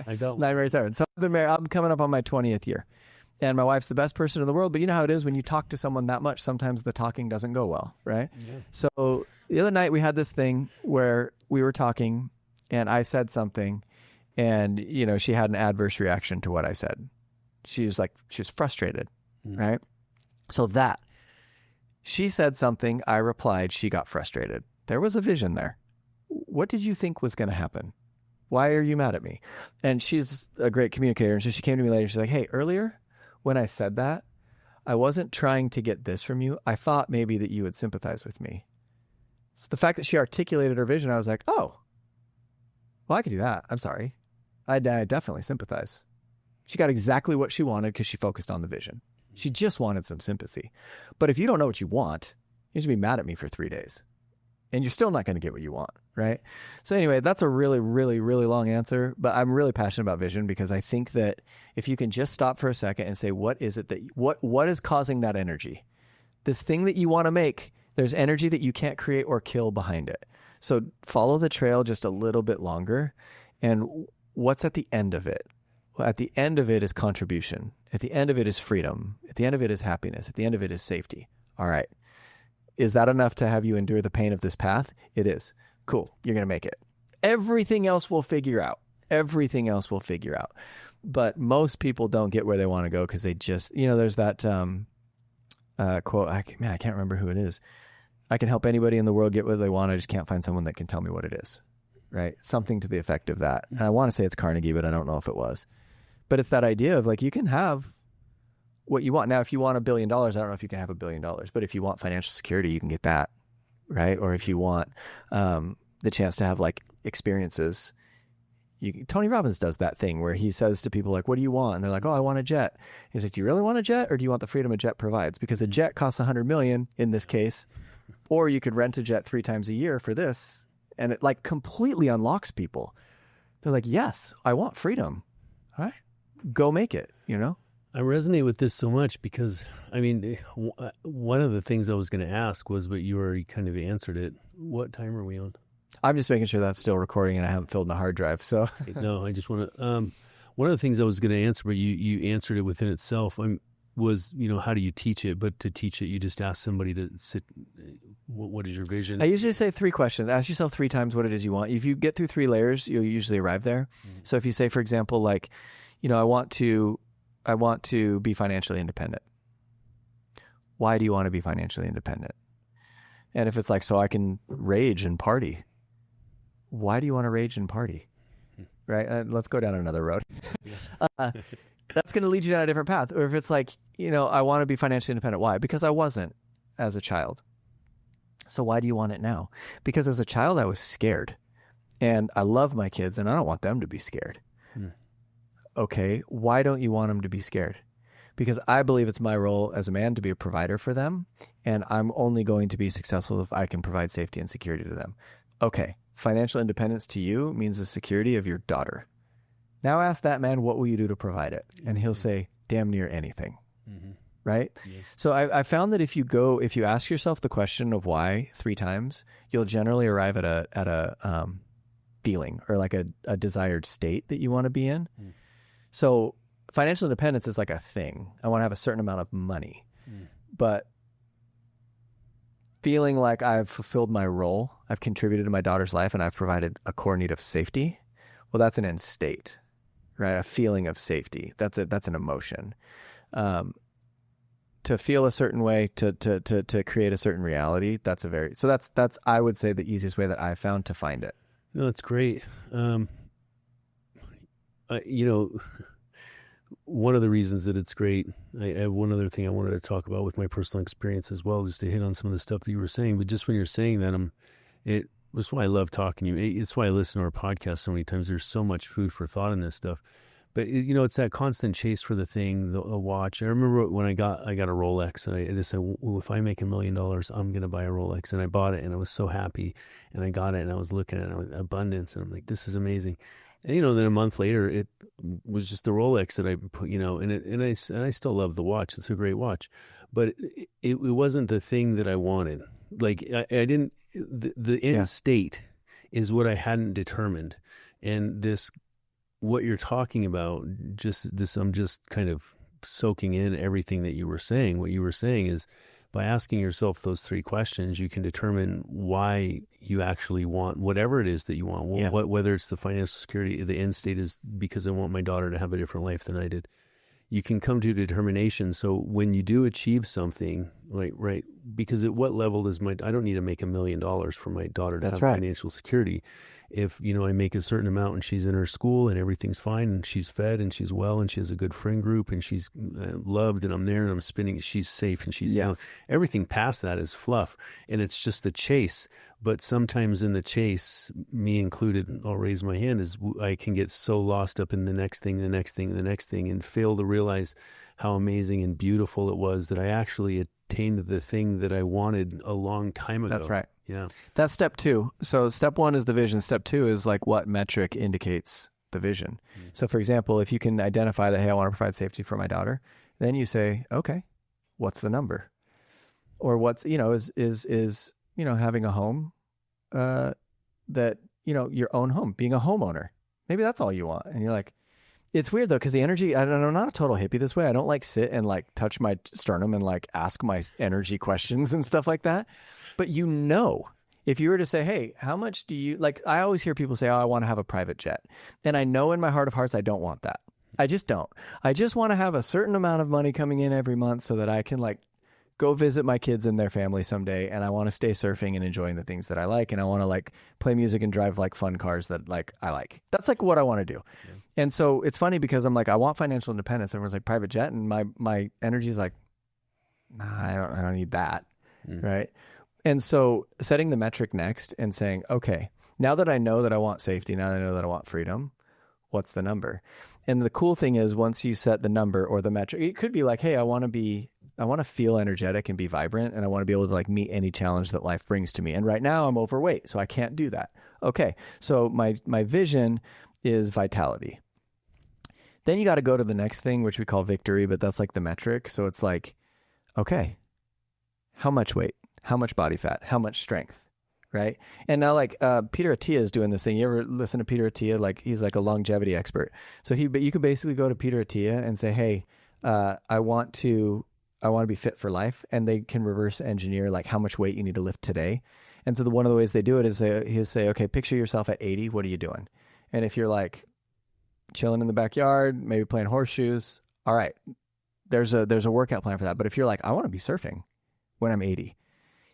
I don't. 9 married 7. So I've been married. I'm coming up on my 20th year. And my wife's the best person in the world, but you know how it is when you talk to someone that much, sometimes the talking doesn't go well, right? Yeah. So the other night we had this thing where we were talking and I said something and, she had an adverse reaction to what I said. She was frustrated, right? So she said something, I replied, she got frustrated. There was a vision there. What did you think was going to happen? Why are you mad at me? And she's a great communicator. And so she came to me later. She's like, hey, earlier when I said that, I wasn't trying to get this from you. I thought maybe that you would sympathize with me. So the fact that she articulated her vision, I was like, oh, well, I could do that. I'm sorry. I definitely sympathize. She got exactly what she wanted because she focused on the vision. She just wanted some sympathy. But if you don't know what you want, you should be mad at me for 3 days. And you're still not going to get what you want, right? So anyway, that's a really, really, really long answer. But I'm really passionate about vision because I think that if you can just stop for a second and say, what is it that what is causing that energy? This thing that you want to make, there's energy that you can't create or kill behind it. So follow the trail just a little bit longer. And what's at the end of it? Well, at the end of it is contribution. At the end of it is freedom. At the end of it is happiness. At the end of it is safety. All right. Is that enough to have you endure the pain of this path? It is. Cool. You're going to make it. Everything else we'll figure out. Everything else we'll figure out. But most people don't get where they want to go because they just, there's that quote. I can't remember who it is. I can help anybody in the world get what they want. I just can't find someone that can tell me what it is. Right? Something to the effect of that. And I want to say it's Carnegie, but I don't know if it was. But it's that idea of you can have what you want. Now, if you want $1 billion, I don't know if you can have $1 billion, but if you want financial security, you can get that, right? Or if you want the chance to have experiences, Tony Robbins does that thing where he says to people like, what do you want? And they're like, oh, I want a jet. He's like, do you really want a jet, or do you want the freedom a jet provides? Because a jet costs $100 million in this case, or you could rent a jet 3 times a year for this. And it like completely unlocks people. They're like, yes, I want freedom. All right, go make it, I resonate with this so much because, I mean, one of the things I was going to ask was, but you already kind of answered it. What time are we on? I'm just making sure that's still recording and I haven't filled my hard drive. So no, I just want to, one of the things I was going to answer, but you answered it within itself, was, how do you teach it? But to teach it, you just ask somebody to sit. What is your vision? I usually say 3 questions. Ask yourself 3 times what it is you want. If you get through 3 layers, you'll usually arrive there. Mm-hmm. So if you say, for example, like, I want to be financially independent. Why do you want to be financially independent? And if it's like, so I can rage and party. Why do you want to rage and party? Right? Let's go down another road. That's going to lead you down a different path. Or if it's like, I want to be financially independent. Why? Because I wasn't as a child. So why do you want it now? Because as a child, I was scared. And I love my kids and I don't want them to be scared. Okay, why don't you want them to be scared? Because I believe it's my role as a man to be a provider for them. And I'm only going to be successful if I can provide safety and security to them. Okay, financial independence to you means the security of your daughter. Now ask that man, what will you do to provide it? And he'll say, damn near anything. Mm-hmm. Right? Yes. So I found that if you ask yourself the question of why 3 times, you'll generally arrive at a feeling or like a desired state that you want to be in. Mm. So financial independence is like a thing. I want to have a certain amount of money, but feeling like I've fulfilled my role, I've contributed to my daughter's life, and I've provided a core need of safety. Well, that's an end state, right? A feeling of safety. That's an emotion. To feel a certain way, to create a certain reality. That's I would say the easiest way that I found to find it. No, that's great. One of the reasons that it's great, I have one other thing I wanted to talk about with my personal experience as well, just to hit on some of the stuff that you were saying. But just when you're saying that, that's why I love talking to you. It's why I listen to our podcast so many times. There's so much food for thought in this stuff. But, it's that constant chase for the thing, the watch. I remember when I got a Rolex, and I just said, well, if I make $1 million, I'm going to buy a Rolex. And I bought it, and I was so happy. And I got it, and I was looking at it with abundance, and I'm like, this is amazing. And, then a month later, it was just the Rolex that I put, and I still love the watch. It's a great watch. But it wasn't the thing that I wanted. Like, I didn't, the end state is what I hadn't determined. And what you're talking about, I'm just kind of soaking in everything that you were saying. What you were saying is, by asking yourself those 3 questions, you can determine why you actually want whatever it is that you want. Yeah. Whether it's the financial security, the end state is because I want my daughter to have a different life than I did. You can come to a determination. So when you do achieve something, right, because at what level I don't need to make $1 million for my daughter to have financial security. If, I make a certain amount and she's in her school and everything's fine and she's fed and she's well and she has a good friend group and she's loved and I'm there and I'm spinning, she's safe and she's everything past that is fluff, and it's just the chase. But sometimes in the chase, me included, I'll raise my hand, is I can get so lost up in the next thing, and fail to realize how amazing and beautiful it was that I actually attained the thing that I wanted a long time ago. That's right. Yeah. That's step 2. So step 1 is the vision. Step 2 is like what metric indicates the vision. Mm-hmm. So for example, if you can identify that, hey, I want to provide safety for my daughter, then you say, okay, what's the number? Or what's, is having a home, that, your own home, being a homeowner. Maybe that's all you want. And you're like, it's weird though, because the energy, I'm not a total hippie this way. I don't like sit and like touch my sternum and like ask my energy questions and stuff like that. But if you were to say, hey, how much do you, like, I always hear people say, oh, I want to have a private jet. And I know in my heart of hearts, I don't want that. I just don't. I just want to have a certain amount of money coming in every month so that I can like go visit my kids and their family someday. And I want to stay surfing and enjoying the things that I like. And I want to like play music and drive like fun cars that like I like. That's like what I want to do. Yeah. And so it's funny because I'm like, I want financial independence. Everyone's like private jet. And my energy is like, nah, I don't need that. Right. And so setting the metric next and saying, okay, now that I know that I want safety, now that I know that I want freedom, what's the number? And the cool thing is once you set the number or the metric, it could be like, hey, I want to feel energetic and be vibrant, and I want to be able to like meet any challenge that life brings to me. And right now I'm overweight, so I can't do that. Okay. So my vision is vitality. Then you got to go to the next thing, which we call victory, but that's like the metric. So it's like, okay, how much weight, how much body fat, how much strength, right? And now like Peter Attia is doing this thing. You ever listen to Peter Attia? Like he's like a longevity expert. So but you could basically go to Peter Attia and say, hey, I want to be fit for life. And they can reverse engineer like how much weight you need to lift today. And so one of the ways they do it is he'll say, okay, picture yourself at 80. What are you doing? And if you're like chilling in the backyard, maybe playing horseshoes, all right, there's a workout plan for that. But if you're like, I want to be surfing when I'm 80,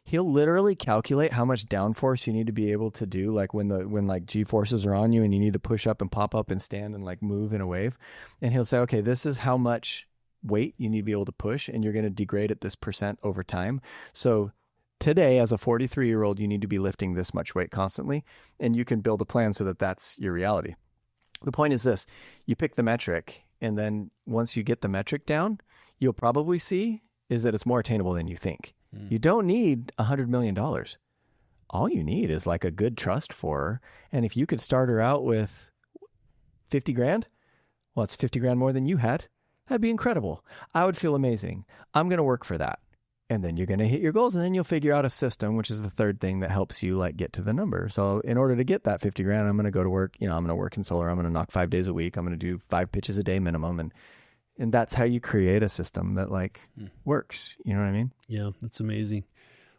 he'll literally calculate how much downforce you need to be able to do, like when like G forces are on you and you need to push up and pop up and stand and like move in a wave. And he'll say, okay, this is how much weight you need to be able to push, and you're going to degrade at this % over time. So today, as a 43-year-old, you need to be lifting this much weight constantly, and you can build a plan so that that's your reality. The point is this: you pick the metric, and then once you get the metric down, you'll probably see is that it's more attainable than you think. You don't need $100 million. All you need is like a good trust for her. And if you could start her out with 50 grand, well, it's 50 grand more than you had. That'd be incredible. I would feel amazing. I'm going to work for that. And then you're going to hit your goals, and then you'll figure out a system, which is the third thing that helps you like get to the number. So in order to get that 50 grand, I'm going to go to work. I'm going to work in solar. I'm going to knock 5 days a week. I'm going to do 5 pitches a day minimum. And that's how you create a system that like works. You know what I mean? Yeah, that's amazing.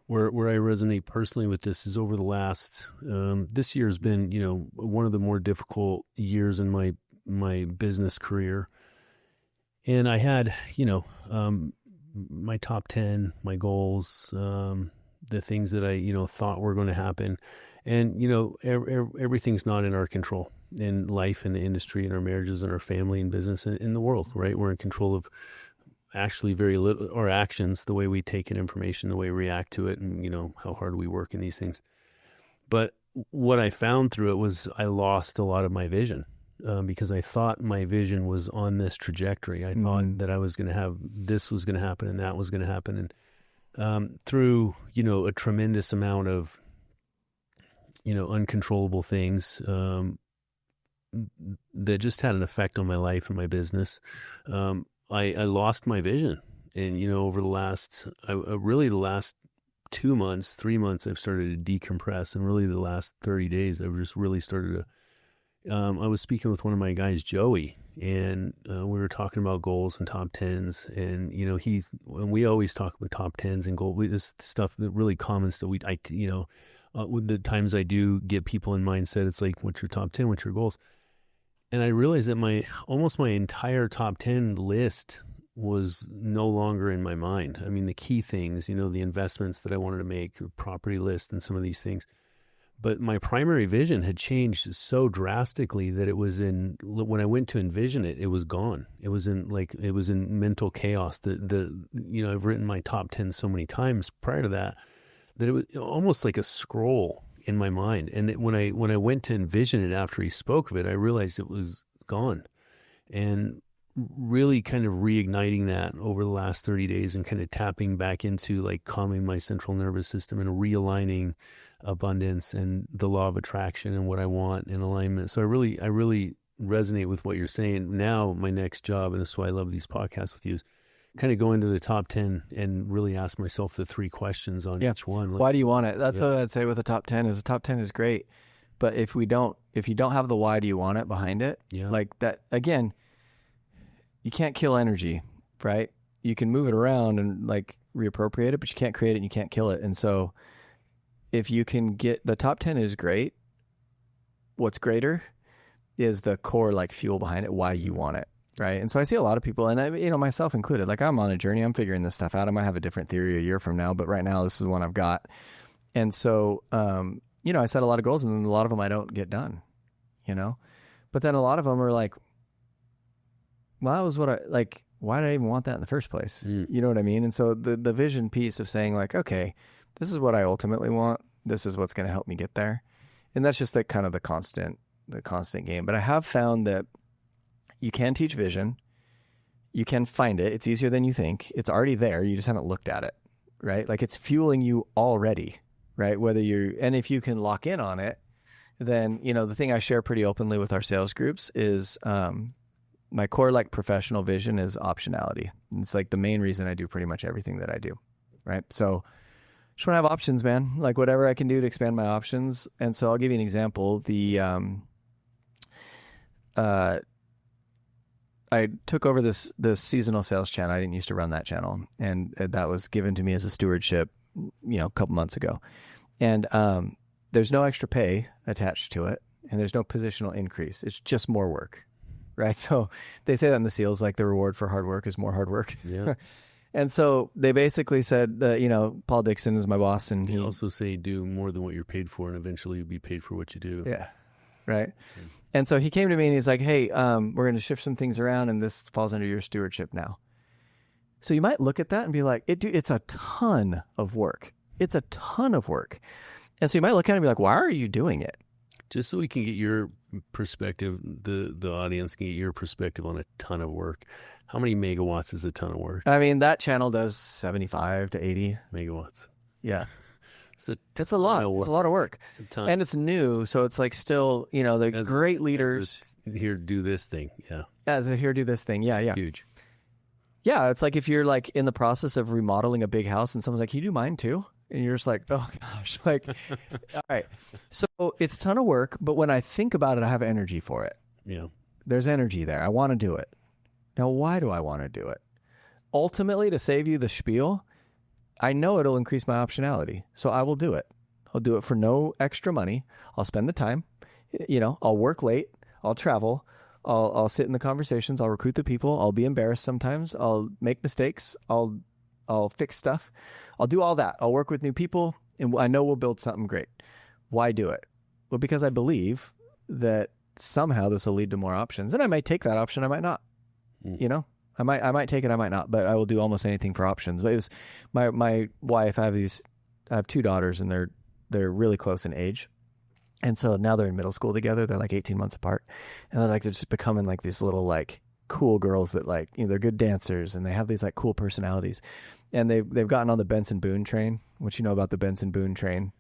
Where I resonate personally with this is over the last, this year has been, one of the more difficult years in my business career. And I had, my top 10, my goals, the things that I, thought were going to happen. And, everything's not in our control in life, in the industry, in our marriages, in our family and business, in the world, right? We're in control of actually very little, our actions, the way we take in information, the way we react to it, and, how hard we work in these things. But what I found through it was I lost a lot of my vision. Because I thought my vision was on this trajectory. I thought that I was going to have, this was going to happen and that was going to happen. And through, a tremendous amount of, uncontrollable things that just had an effect on my life and my business, I lost my vision. And, over the last, really the last 2 months, 3 months, I've started to decompress. And really the last 30 days, I've just really started to, I was speaking with one of my guys, Joey, and we were talking about goals and top 10s. And, and we always talk about top 10s and goals. This stuff that really common stuff. With the times I do get people in mindset, it's like, what's your top 10? What's your goals? And I realized that almost my entire top 10 list was no longer in my mind. I mean, the key things, the investments that I wanted to make, property list and some of these things. But my primary vision had changed so drastically that it was when I went to envision it, it was gone. It was in mental chaos. I've written my top 10 so many times prior to that it was almost like a scroll in my mind. And when I went to envision it after he spoke of it, I realized it was gone. And really kind of reigniting that over the last 30 days and kind of tapping back into like calming my central nervous system and realigning abundance and the law of attraction and what I want in alignment. So I really resonate with what you're saying. Now my next job, and this is why I love these podcasts with you, is kind of go into the top 10 and really ask myself the 3 questions on each one. Why do you want it? That's what I'd say with the top 10 is the top 10 is great. But if you don't have the why do you want it behind it, like that, again, you can't kill energy, right? You can move it around and like reappropriate it, but you can't create it and you can't kill it. And so if you can get the top 10 is great. What's greater is the core like fuel behind it, why you want it. Right. And so I see a lot of people, and I, myself included, like I'm on a journey. I'm figuring this stuff out. I might have a different theory a year from now, but right now this is one I've got. And so, I set a lot of goals, and then a lot of them I don't get done, but then a lot of them are like, well, that was what I like. Why did I even want that in the first place? You know what I mean? And so the vision piece of saying like, okay, this is what I ultimately want. This is what's going to help me get there. And that's just like kind of the constant the constant game. But I have found that you can teach vision. You can find it. It's easier than you think. It's already there. You just haven't looked at it, right? Like it's fueling you already, right? And if you can lock in on it, then, the thing I share pretty openly with our sales groups is my core like professional vision is optionality. It's like the main reason I do pretty much everything that I do, right? So just want to have options, man. Like whatever I can do to expand my options. And so I'll give you an example. I took over this seasonal sales channel. I didn't used to run that channel, and that was given to me as a stewardship, a couple months ago. And there's no extra pay attached to it, and there's no positional increase. It's just more work, right? So they say that in the SEALs, like the reward for hard work is more hard work. Yeah. And so they basically said that, Paul Dixon is my boss, and he also say do more than what you're paid for, and eventually you'll be paid for what you do. Yeah. Right. Yeah. And so he came to me and he's like, hey, we're going to shift some things around and this falls under your stewardship now. So you might look at that and be like, it's a ton of work. It's a ton of work. And so you might look at it and be like, why are you doing it? Just so we can get your perspective, the audience can get your perspective on a ton of work. How many megawatts is a ton of work? I mean, that channel does 75 to 80 megawatts. Yeah. It's a lot. It's a lot of work. It's a ton. And it's new, so it's like still, they're great leaders. Here, do this thing. Yeah. As a here, do this thing. Yeah, yeah. Huge. Yeah, it's like if you're like in the process of remodeling a big house and someone's like, can you do mine too? And you're just like, oh gosh, like, all right. So it's a ton of work, but when I think about it, I have energy for it. Yeah. There's energy there. I want to do it. Now, why do I want to do it? Ultimately, to save you the spiel, I know it'll increase my optionality, so I will do it. I'll do it for no extra money. I'll spend the time. I'll work late. I'll travel. I'll sit in the conversations. I'll recruit the people. I'll be embarrassed sometimes. I'll make mistakes. I'll fix stuff. I'll do all that. I'll work with new people, and I know we'll build something great. Why do it? Well, because I believe that somehow this will lead to more options, and I might take that option. I might not. I might take it, I might not, but I will do almost anything for options. But it was my wife. I have two daughters, and they're really close in age, and so now they're in middle school together. They're like 18 months apart, and they're just becoming like these little like cool girls that like they're good dancers, and they have these like cool personalities, and they've gotten on the Benson Boone train. What you know about the Benson Boone train?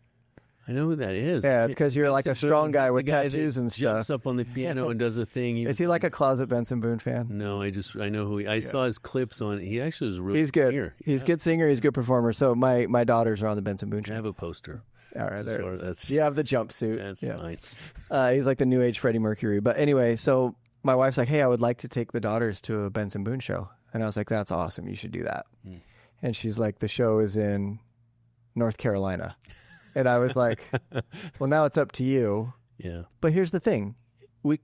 I know who that is. Yeah, it's because you're like a strong guy with tattoos and stuff. Jumps up on the piano and does a thing. Is he like a closet Benson Boone fan? No, I know who I saw his clips on. He actually was a really He's good. Singer. He's a good singer. He's a good performer. So my daughters are on the Benson Boone I train. have a poster. All right, there. That's You have the jumpsuit. That's fine. He's like the new age Freddie Mercury. But anyway, so my wife's like, hey, I would like to take the daughters to a Benson Boone show. And I was like, that's awesome. You should do that. And she's like, the show is in North Carolina. And I was like, well, now it's up to you. Yeah. But here's the thing. We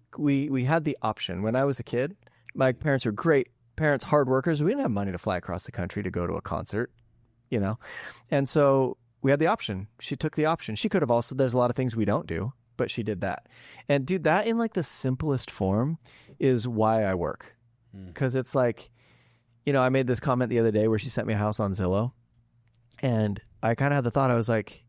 had the option. When I was a kid, my parents were great parents, hard workers. We didn't have money to fly across the country to go to a concert, And so we had the option. She took the option. She could have also, there's a lot of things we don't do, but she did that. And dude, that in like the simplest form is why I work. Because it's like, I made this comment the other day where she sent me a house on Zillow. And I kind of had the thought, I was like,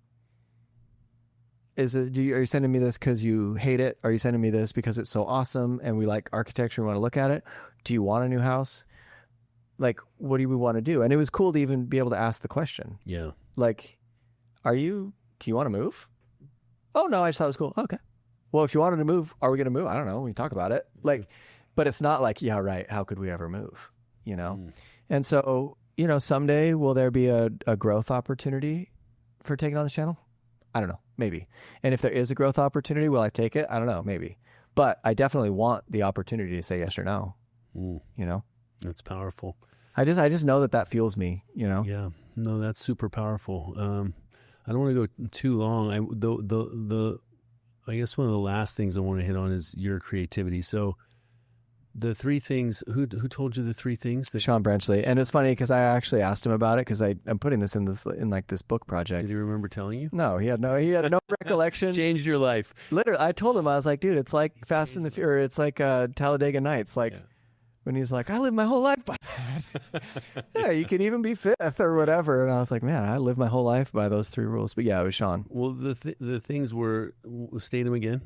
are you sending me this because you hate it? Are you sending me this because it's so awesome and we like architecture and want to look at it? Do you want a new house? Like, what do we want to do? And it was cool to even be able to ask the question. Yeah. Like, do you want to move? Oh, no, I just thought it was cool. Okay. Well, if you wanted to move, are we going to move? I don't know. We talk about it. Like, but it's not like, yeah, right. How could we ever move? And so, someday will there be a growth opportunity for taking on this channel? I don't know. Maybe. And if there is a growth opportunity, will I take it? I don't know. Maybe. But I definitely want the opportunity to say yes or no. That's powerful. I just know that fuels me, Yeah. No, that's super powerful. I don't want to go too long. I guess one of the last things I want to hit on is your creativity. So the three things, who told you the three things? Sean Branchley. And it's funny because I actually asked him about it because I'm putting this in this book project. Did he remember telling you? No, he had no recollection. Changed your life. Literally, I told him, I was like, dude, it's like Fast and the Furious. It's like Talladega Nights. Like when he's like, I lived my whole life by that. Yeah, you can even be fifth or whatever. And I was like, man, I lived my whole life by those three rules. But yeah, it was Sean. Well, the things were, state them again.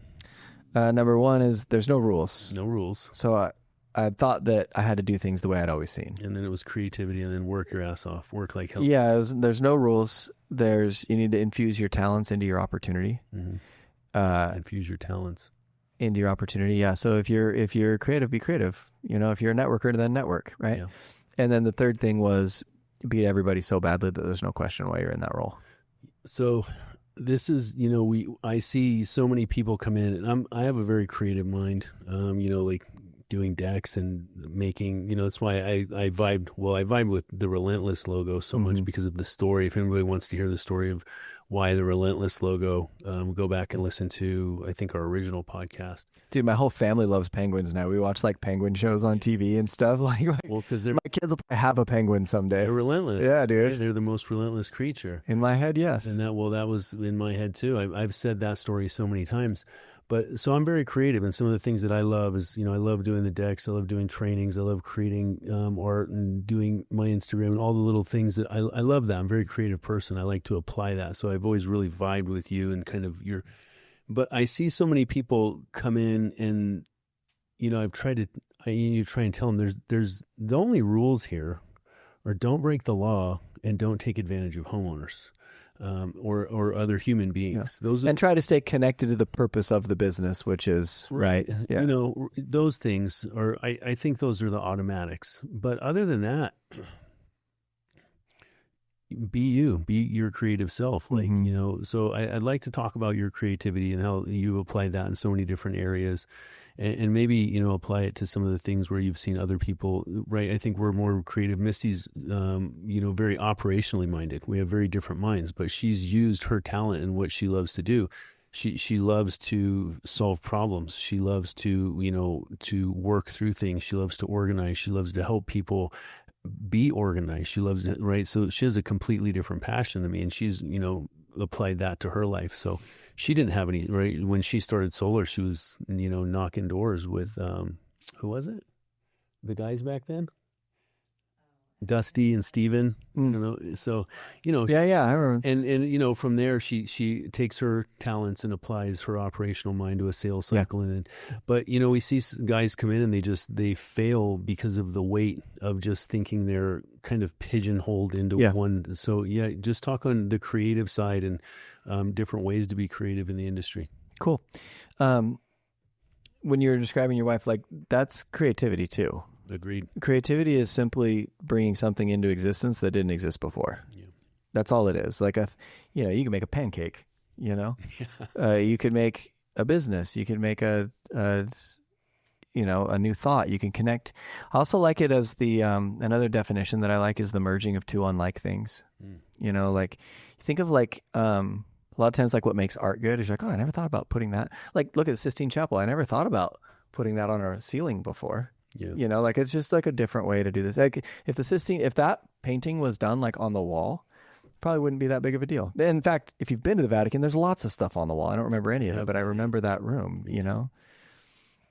Number one is there's no rules. No rules. So I thought that I had to do things the way I'd always seen. And then it was creativity, and then work your ass off. Work like hell. Yeah, there's no rules. You need to infuse your talents into your opportunity. Mm-hmm. Infuse your talents into your opportunity. Yeah. So if you're creative, be creative. If you're a networker, then network, right? Yeah. And then the third thing was beat everybody so badly that there's no question why you're in that role. So this is, I see so many people come in, and I have a very creative mind, like doing decks and making, that's why I vibed with the Relentless logo so much because of the story. If anybody wants to hear the story of why the Relentless logo, go back and listen to, I think, our original podcast. Dude, my whole family loves penguins now. We watch like penguin shows on TV and stuff. Well, because my kids will probably have a penguin someday. They're relentless. Yeah, dude. They're the most relentless creature. In my head, yes. And that was in my head too. I've said that story so many times. But so I'm very creative, and some of the things that I love is, I love doing the decks, I love doing trainings, I love creating art and doing my Instagram and all the little things that I love that. I'm a very creative person. I like to apply that. So I've always really vibed with you and kind of but I see so many people come in and, I've tried to, you try and tell them there's the only rules here are don't break the law and don't take advantage of homeowners. Or other human beings. Yeah. And try to stay connected to the purpose of the business, which is right. Yeah. Those things are, I think those are the automatics. But other than that, be your creative self. Like, so I'd like to talk about your creativity and how you apply that in so many different areas. And maybe, apply it to some of the things where you've seen other people, right? I think we're more creative. Misty's, very operationally minded. We have very different minds, but she's used her talent and what she loves to do. She loves to solve problems. She loves to, to work through things. She loves to organize. She loves to help people be organized. She loves it, right? So she has a completely different passion than me, and she's, applied that to her life. So she didn't have any, right? When she started solar, she was, knocking doors with, who was it? The guys back then? Dusty and Steven, so, Yeah, I remember. And, from there, she takes her talents and applies her operational mind to a sales cycle. Yeah. But, we see guys come in and they fail because of the weight of just thinking they're kind of pigeonholed into one. So just talk on the creative side and different ways to be creative in the industry. Cool. When you're describing your wife, like that's creativity too. Agreed. Creativity is simply bringing something into existence that didn't exist before. Yeah. That's all it is. Like you can make a pancake, you could make a business, you can make a new thought, you can connect. I also like it as the, another definition that I like is the merging of two unlike things. Like think of like, a lot of times like what makes art good is like, oh, I never thought about putting that. Like look at the Sistine Chapel. I never thought about putting that on a ceiling before. Yeah. Like it's just like a different way to do this. Like if that painting was done like on the wall, probably wouldn't be that big of a deal. In fact, if you've been to the Vatican, there's lots of stuff on the wall. I don't remember any of it, but I remember that room,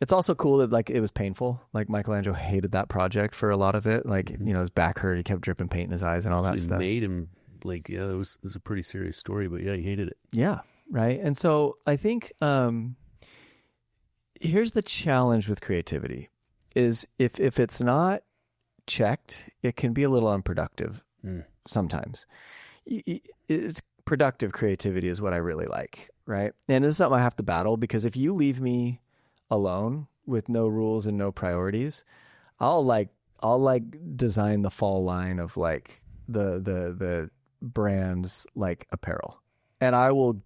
It's also cool that like it was painful. Like Michelangelo hated that project for a lot of it. Like, his back hurt. He kept dripping paint in his eyes and all that stuff. Made him like, it was a pretty serious story, but he hated it. Yeah. Right. And so I think, here's the challenge with creativity. Is if it's not checked, it can be a little unproductive sometimes. It's productive creativity is what I really like, right? And this is something I have to battle because if you leave me alone with no rules and no priorities, I'll design the fall line of like the brand's like apparel, and I will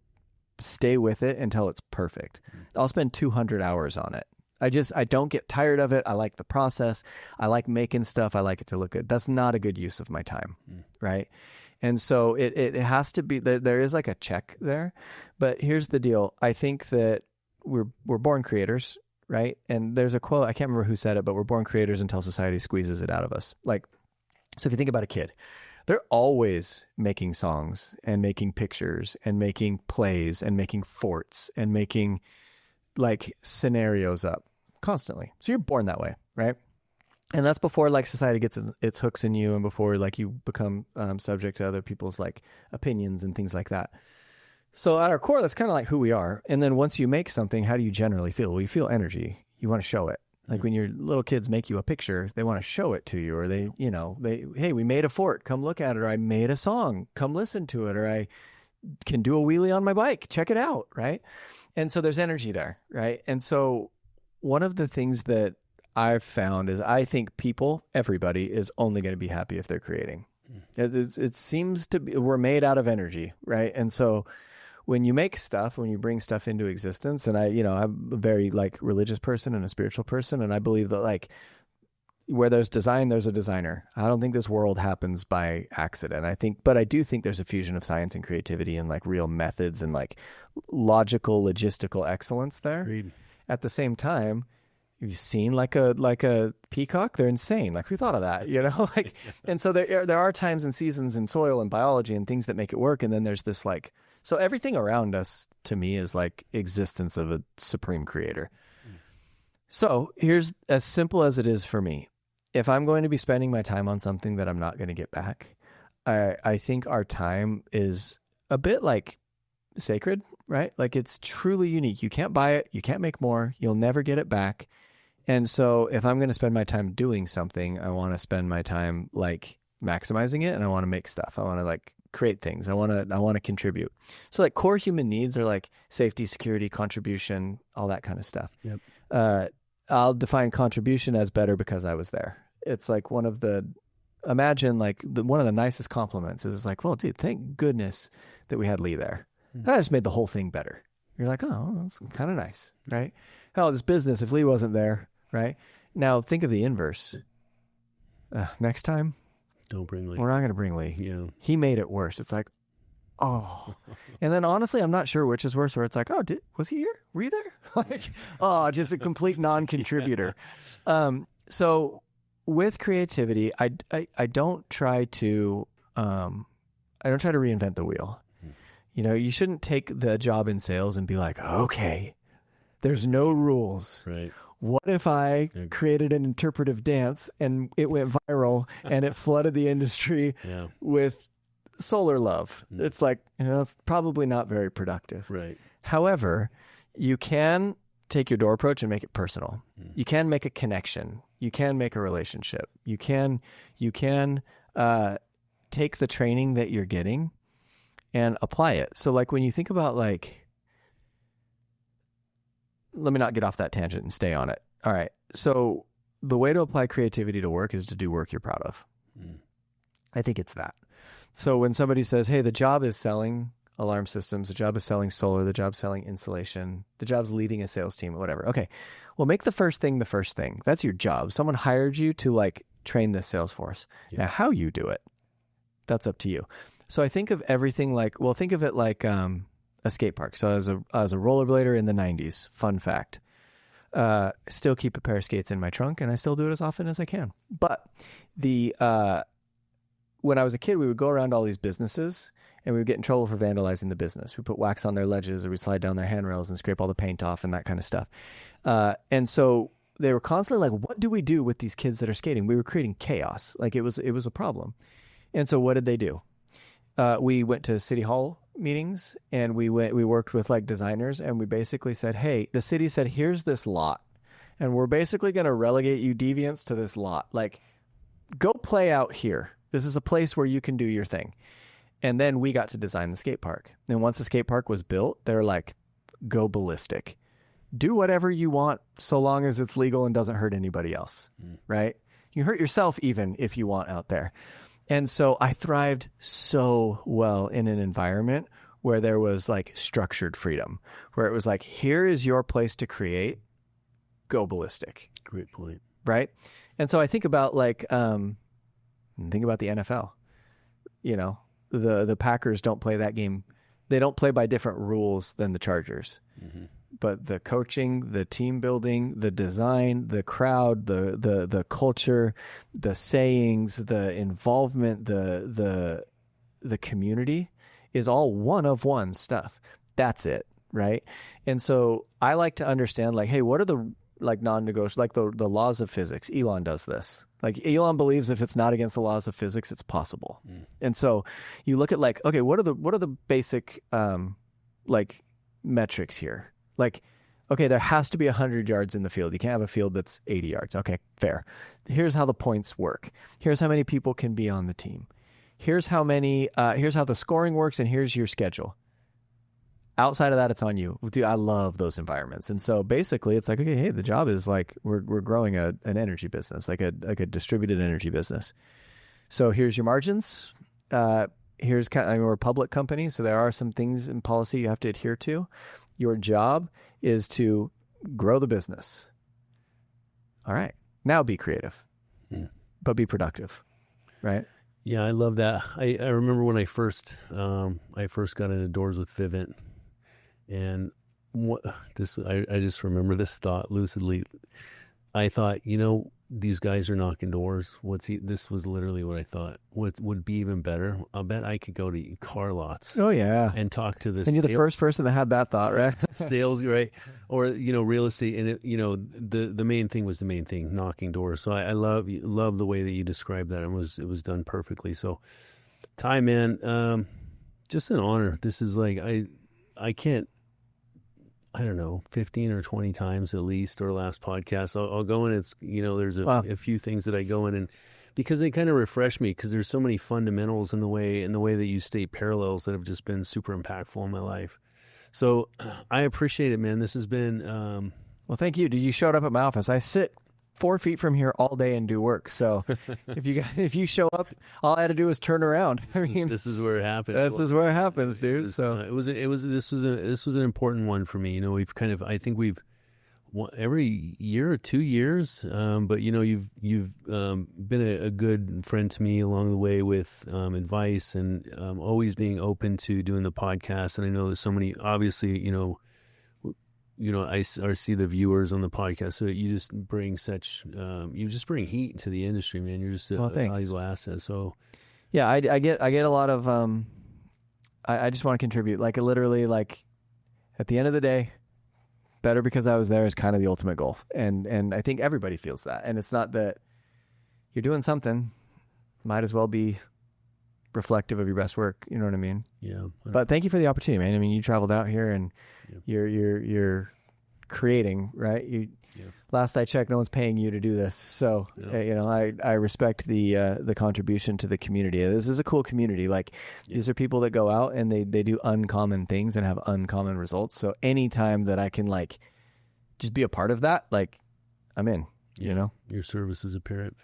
stay with it until it's perfect. I'll spend 200 hours on it. I don't get tired of it. I like the process. I like making stuff. I like it to look good. That's not a good use of my time. Right. And so it has to be, there is like a check there, but here's the deal. I think that we're born creators, right? And there's a quote, I can't remember who said it, but we're born creators until society squeezes it out of us. Like, so if you think about a kid, they're always making songs and making pictures and making plays and making forts and making like scenarios up constantly. So you're born that way, right? And that's before like society gets its hooks in you and before like you become subject to other people's like opinions and things like that. So at our core, that's kind of like who we are. And then once you make something, how do you generally feel? Well, you feel energy. You want to show it. Like when your little kids make you a picture, they want to show it to you, or hey, we made a fort, come look at it, or I made a song, come listen to it, or I can do a wheelie on my bike, check it out, right? And so there's energy there, right? And so one of the things that I've found is I think everybody is only going to be happy if they're creating. It seems to be, we're made out of energy, right? And so when you make stuff, when you bring stuff into existence, and I'm a very religious person and a spiritual person, and I believe that where there's design, there's a designer. I don't think this world happens by accident. But I do think there's a fusion of science and creativity and real methods and logical, logistical excellence there. Agreed. At the same time, you've seen a peacock, they're insane. Who thought of that? And so there are times and seasons in soil and biology and things that make it work. And then there's this so everything around us to me is existence of a supreme creator. So here's as simple as it is for me. If I'm going to be spending my time on something that I'm not going to get back, I think our time is a bit sacred, right? It's truly unique. You can't buy it. You can't make more. You'll never get it back. And so if I'm going to spend my time doing something, I want to spend my time maximizing it, and I want to make stuff. I want to create things. I want to contribute. So core human needs are safety, security, contribution, all that kind of stuff. Yep. I'll define contribution as better because I was there. It's one of the nicest compliments is well, dude, thank goodness that we had Lee there. That just made the whole thing better. You're oh, that's kind of nice, right? Oh, this business, if Lee wasn't there, right? Now think of the inverse. Next time, don't bring Lee. We're not going to bring Lee. Yeah. He made it worse. It's oh. And then honestly, I'm not sure which is worse, where it's oh, was he here? Were you there? Just a complete non-contributor. So with creativity, I don't try to reinvent the wheel. You shouldn't take the job in sales and be okay, there's no rules. Right. What if I created an interpretive dance and it went viral and it flooded the industry with solar love? It's it's probably not very productive. Right. However, you can take your door approach and make it personal. You can make a connection. You can make a relationship. You can take the training that you're getting and apply it. So when you think about let me not get off that tangent and stay on it. All right. So the way to apply creativity to work is to do work you're proud of. I think it's that. So when somebody says, hey, the job is selling alarm systems, the job is selling solar, the job's selling insulation, the job's leading a sales team, whatever. Okay. Well, make the first thing the first thing. That's your job. Someone hired you to train this sales force. Yeah. Now, how you do it, that's up to you. So I think of everything think of it like a skate park. So as a rollerblader in the 90s, fun fact, still keep a pair of skates in my trunk, and I still do it as often as I can. But when I was a kid, we would go around all these businesses and we would get in trouble for vandalizing the business. We put wax on their ledges, or we slide down their handrails and scrape all the paint off and that kind of stuff. And so they were constantly what do we do with these kids that are skating? We were creating chaos. It was a problem. And so what did they do? We went to city hall meetings, and we worked with designers, and we basically said, hey, the city said, here's this lot, and we're basically going to relegate you deviants to this lot. Go play out here. This is a place where you can do your thing. And then we got to design the skate park. And once the skate park was built, they're go ballistic. Do whatever you want so long as it's legal and doesn't hurt anybody else, right? You hurt yourself even if you want out there. And so I thrived so well in an environment where there was structured freedom, where it was here is your place to create, go ballistic. Great point. Right? And so I think about the NFL. The Packers don't play that game. They don't play by different rules than the Chargers. Mm-hmm. But the coaching, the team building, the design, the crowd, the culture, the sayings, the involvement, the community is all one of one stuff. That's it, right? And so I like to understand hey, what are the non-negotiable, the laws of physics? Elon does this. Elon believes if it's not against the laws of physics, it's possible. And so you look at okay, what are the basic like metrics here. Like, okay, there has to be 100 yards in the field. You can't have a field that's 80 yards. Okay, fair. Here's how the points work. Here's how many people can be on the team. Here's how the scoring works, and here's your schedule. Outside of that, it's on you. Dude, I love those environments. And so basically it's like, okay, hey, the job is like, we're growing an energy business, like a distributed energy business. So here's your margins. Here's we're a public company, so there are some things in policy you have to adhere to. Your job is to grow the business. All right. Now be creative, but be productive, right? Yeah, I love that. I remember when I first got into doors with Vivint, and I just remember this thought lucidly. I thought, these guys are knocking doors. This was literally what I thought. What would be even better? I'll bet I could go to car lots. Oh yeah, and talk to this. And you're the first person that had that thought, right? Sales, right? Or real estate, and the main thing was the main thing, knocking doors. So I love the way that you described that. It was done perfectly. So, Ty, man, just an honor. This is like I can't. I don't know, 15 or 20 times at least, or last podcast, I'll go in. It's, there's a few things that I go in, and because they kind of refresh me, because there's so many fundamentals in the way that you state parallels that have just been super impactful in my life. So I appreciate it, man. This has been, well, thank you. You showed up at my office. I sit 4 feet from here all day and do work. So if you show up, all I had to do was turn around. I mean, this is where it happens. This is where it happens, dude. This was an important one for me. I think we've every year or 2 years, but you've been a good friend to me along the way with advice, and always being open to doing the podcast. And I know there's so many, obviously, I see the viewers on the podcast, so you just bring you just bring heat to the industry, man. You're just a valuable asset. So, yeah, I get a lot of, I just want to contribute. Like, literally, like, at the end of the day, better because I was there is kind of the ultimate goal. And I think everybody feels that. And it's not that you're doing something, might as well be reflective of your best work. You know what I mean? Yeah. But thank you for the opportunity, man. I mean, you traveled out here and you're creating, right? Last I checked, no one's paying you to do this. So, I respect the contribution to the community. This is a cool community. Like, these are people that go out and they do uncommon things and have uncommon results. So anytime that I can, like, just be a part of that, like, I'm in, Your service is apparent.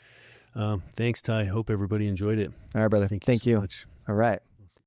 Thanks, Ty. Hope everybody enjoyed it. All right, brother. Thank you. So much. All right.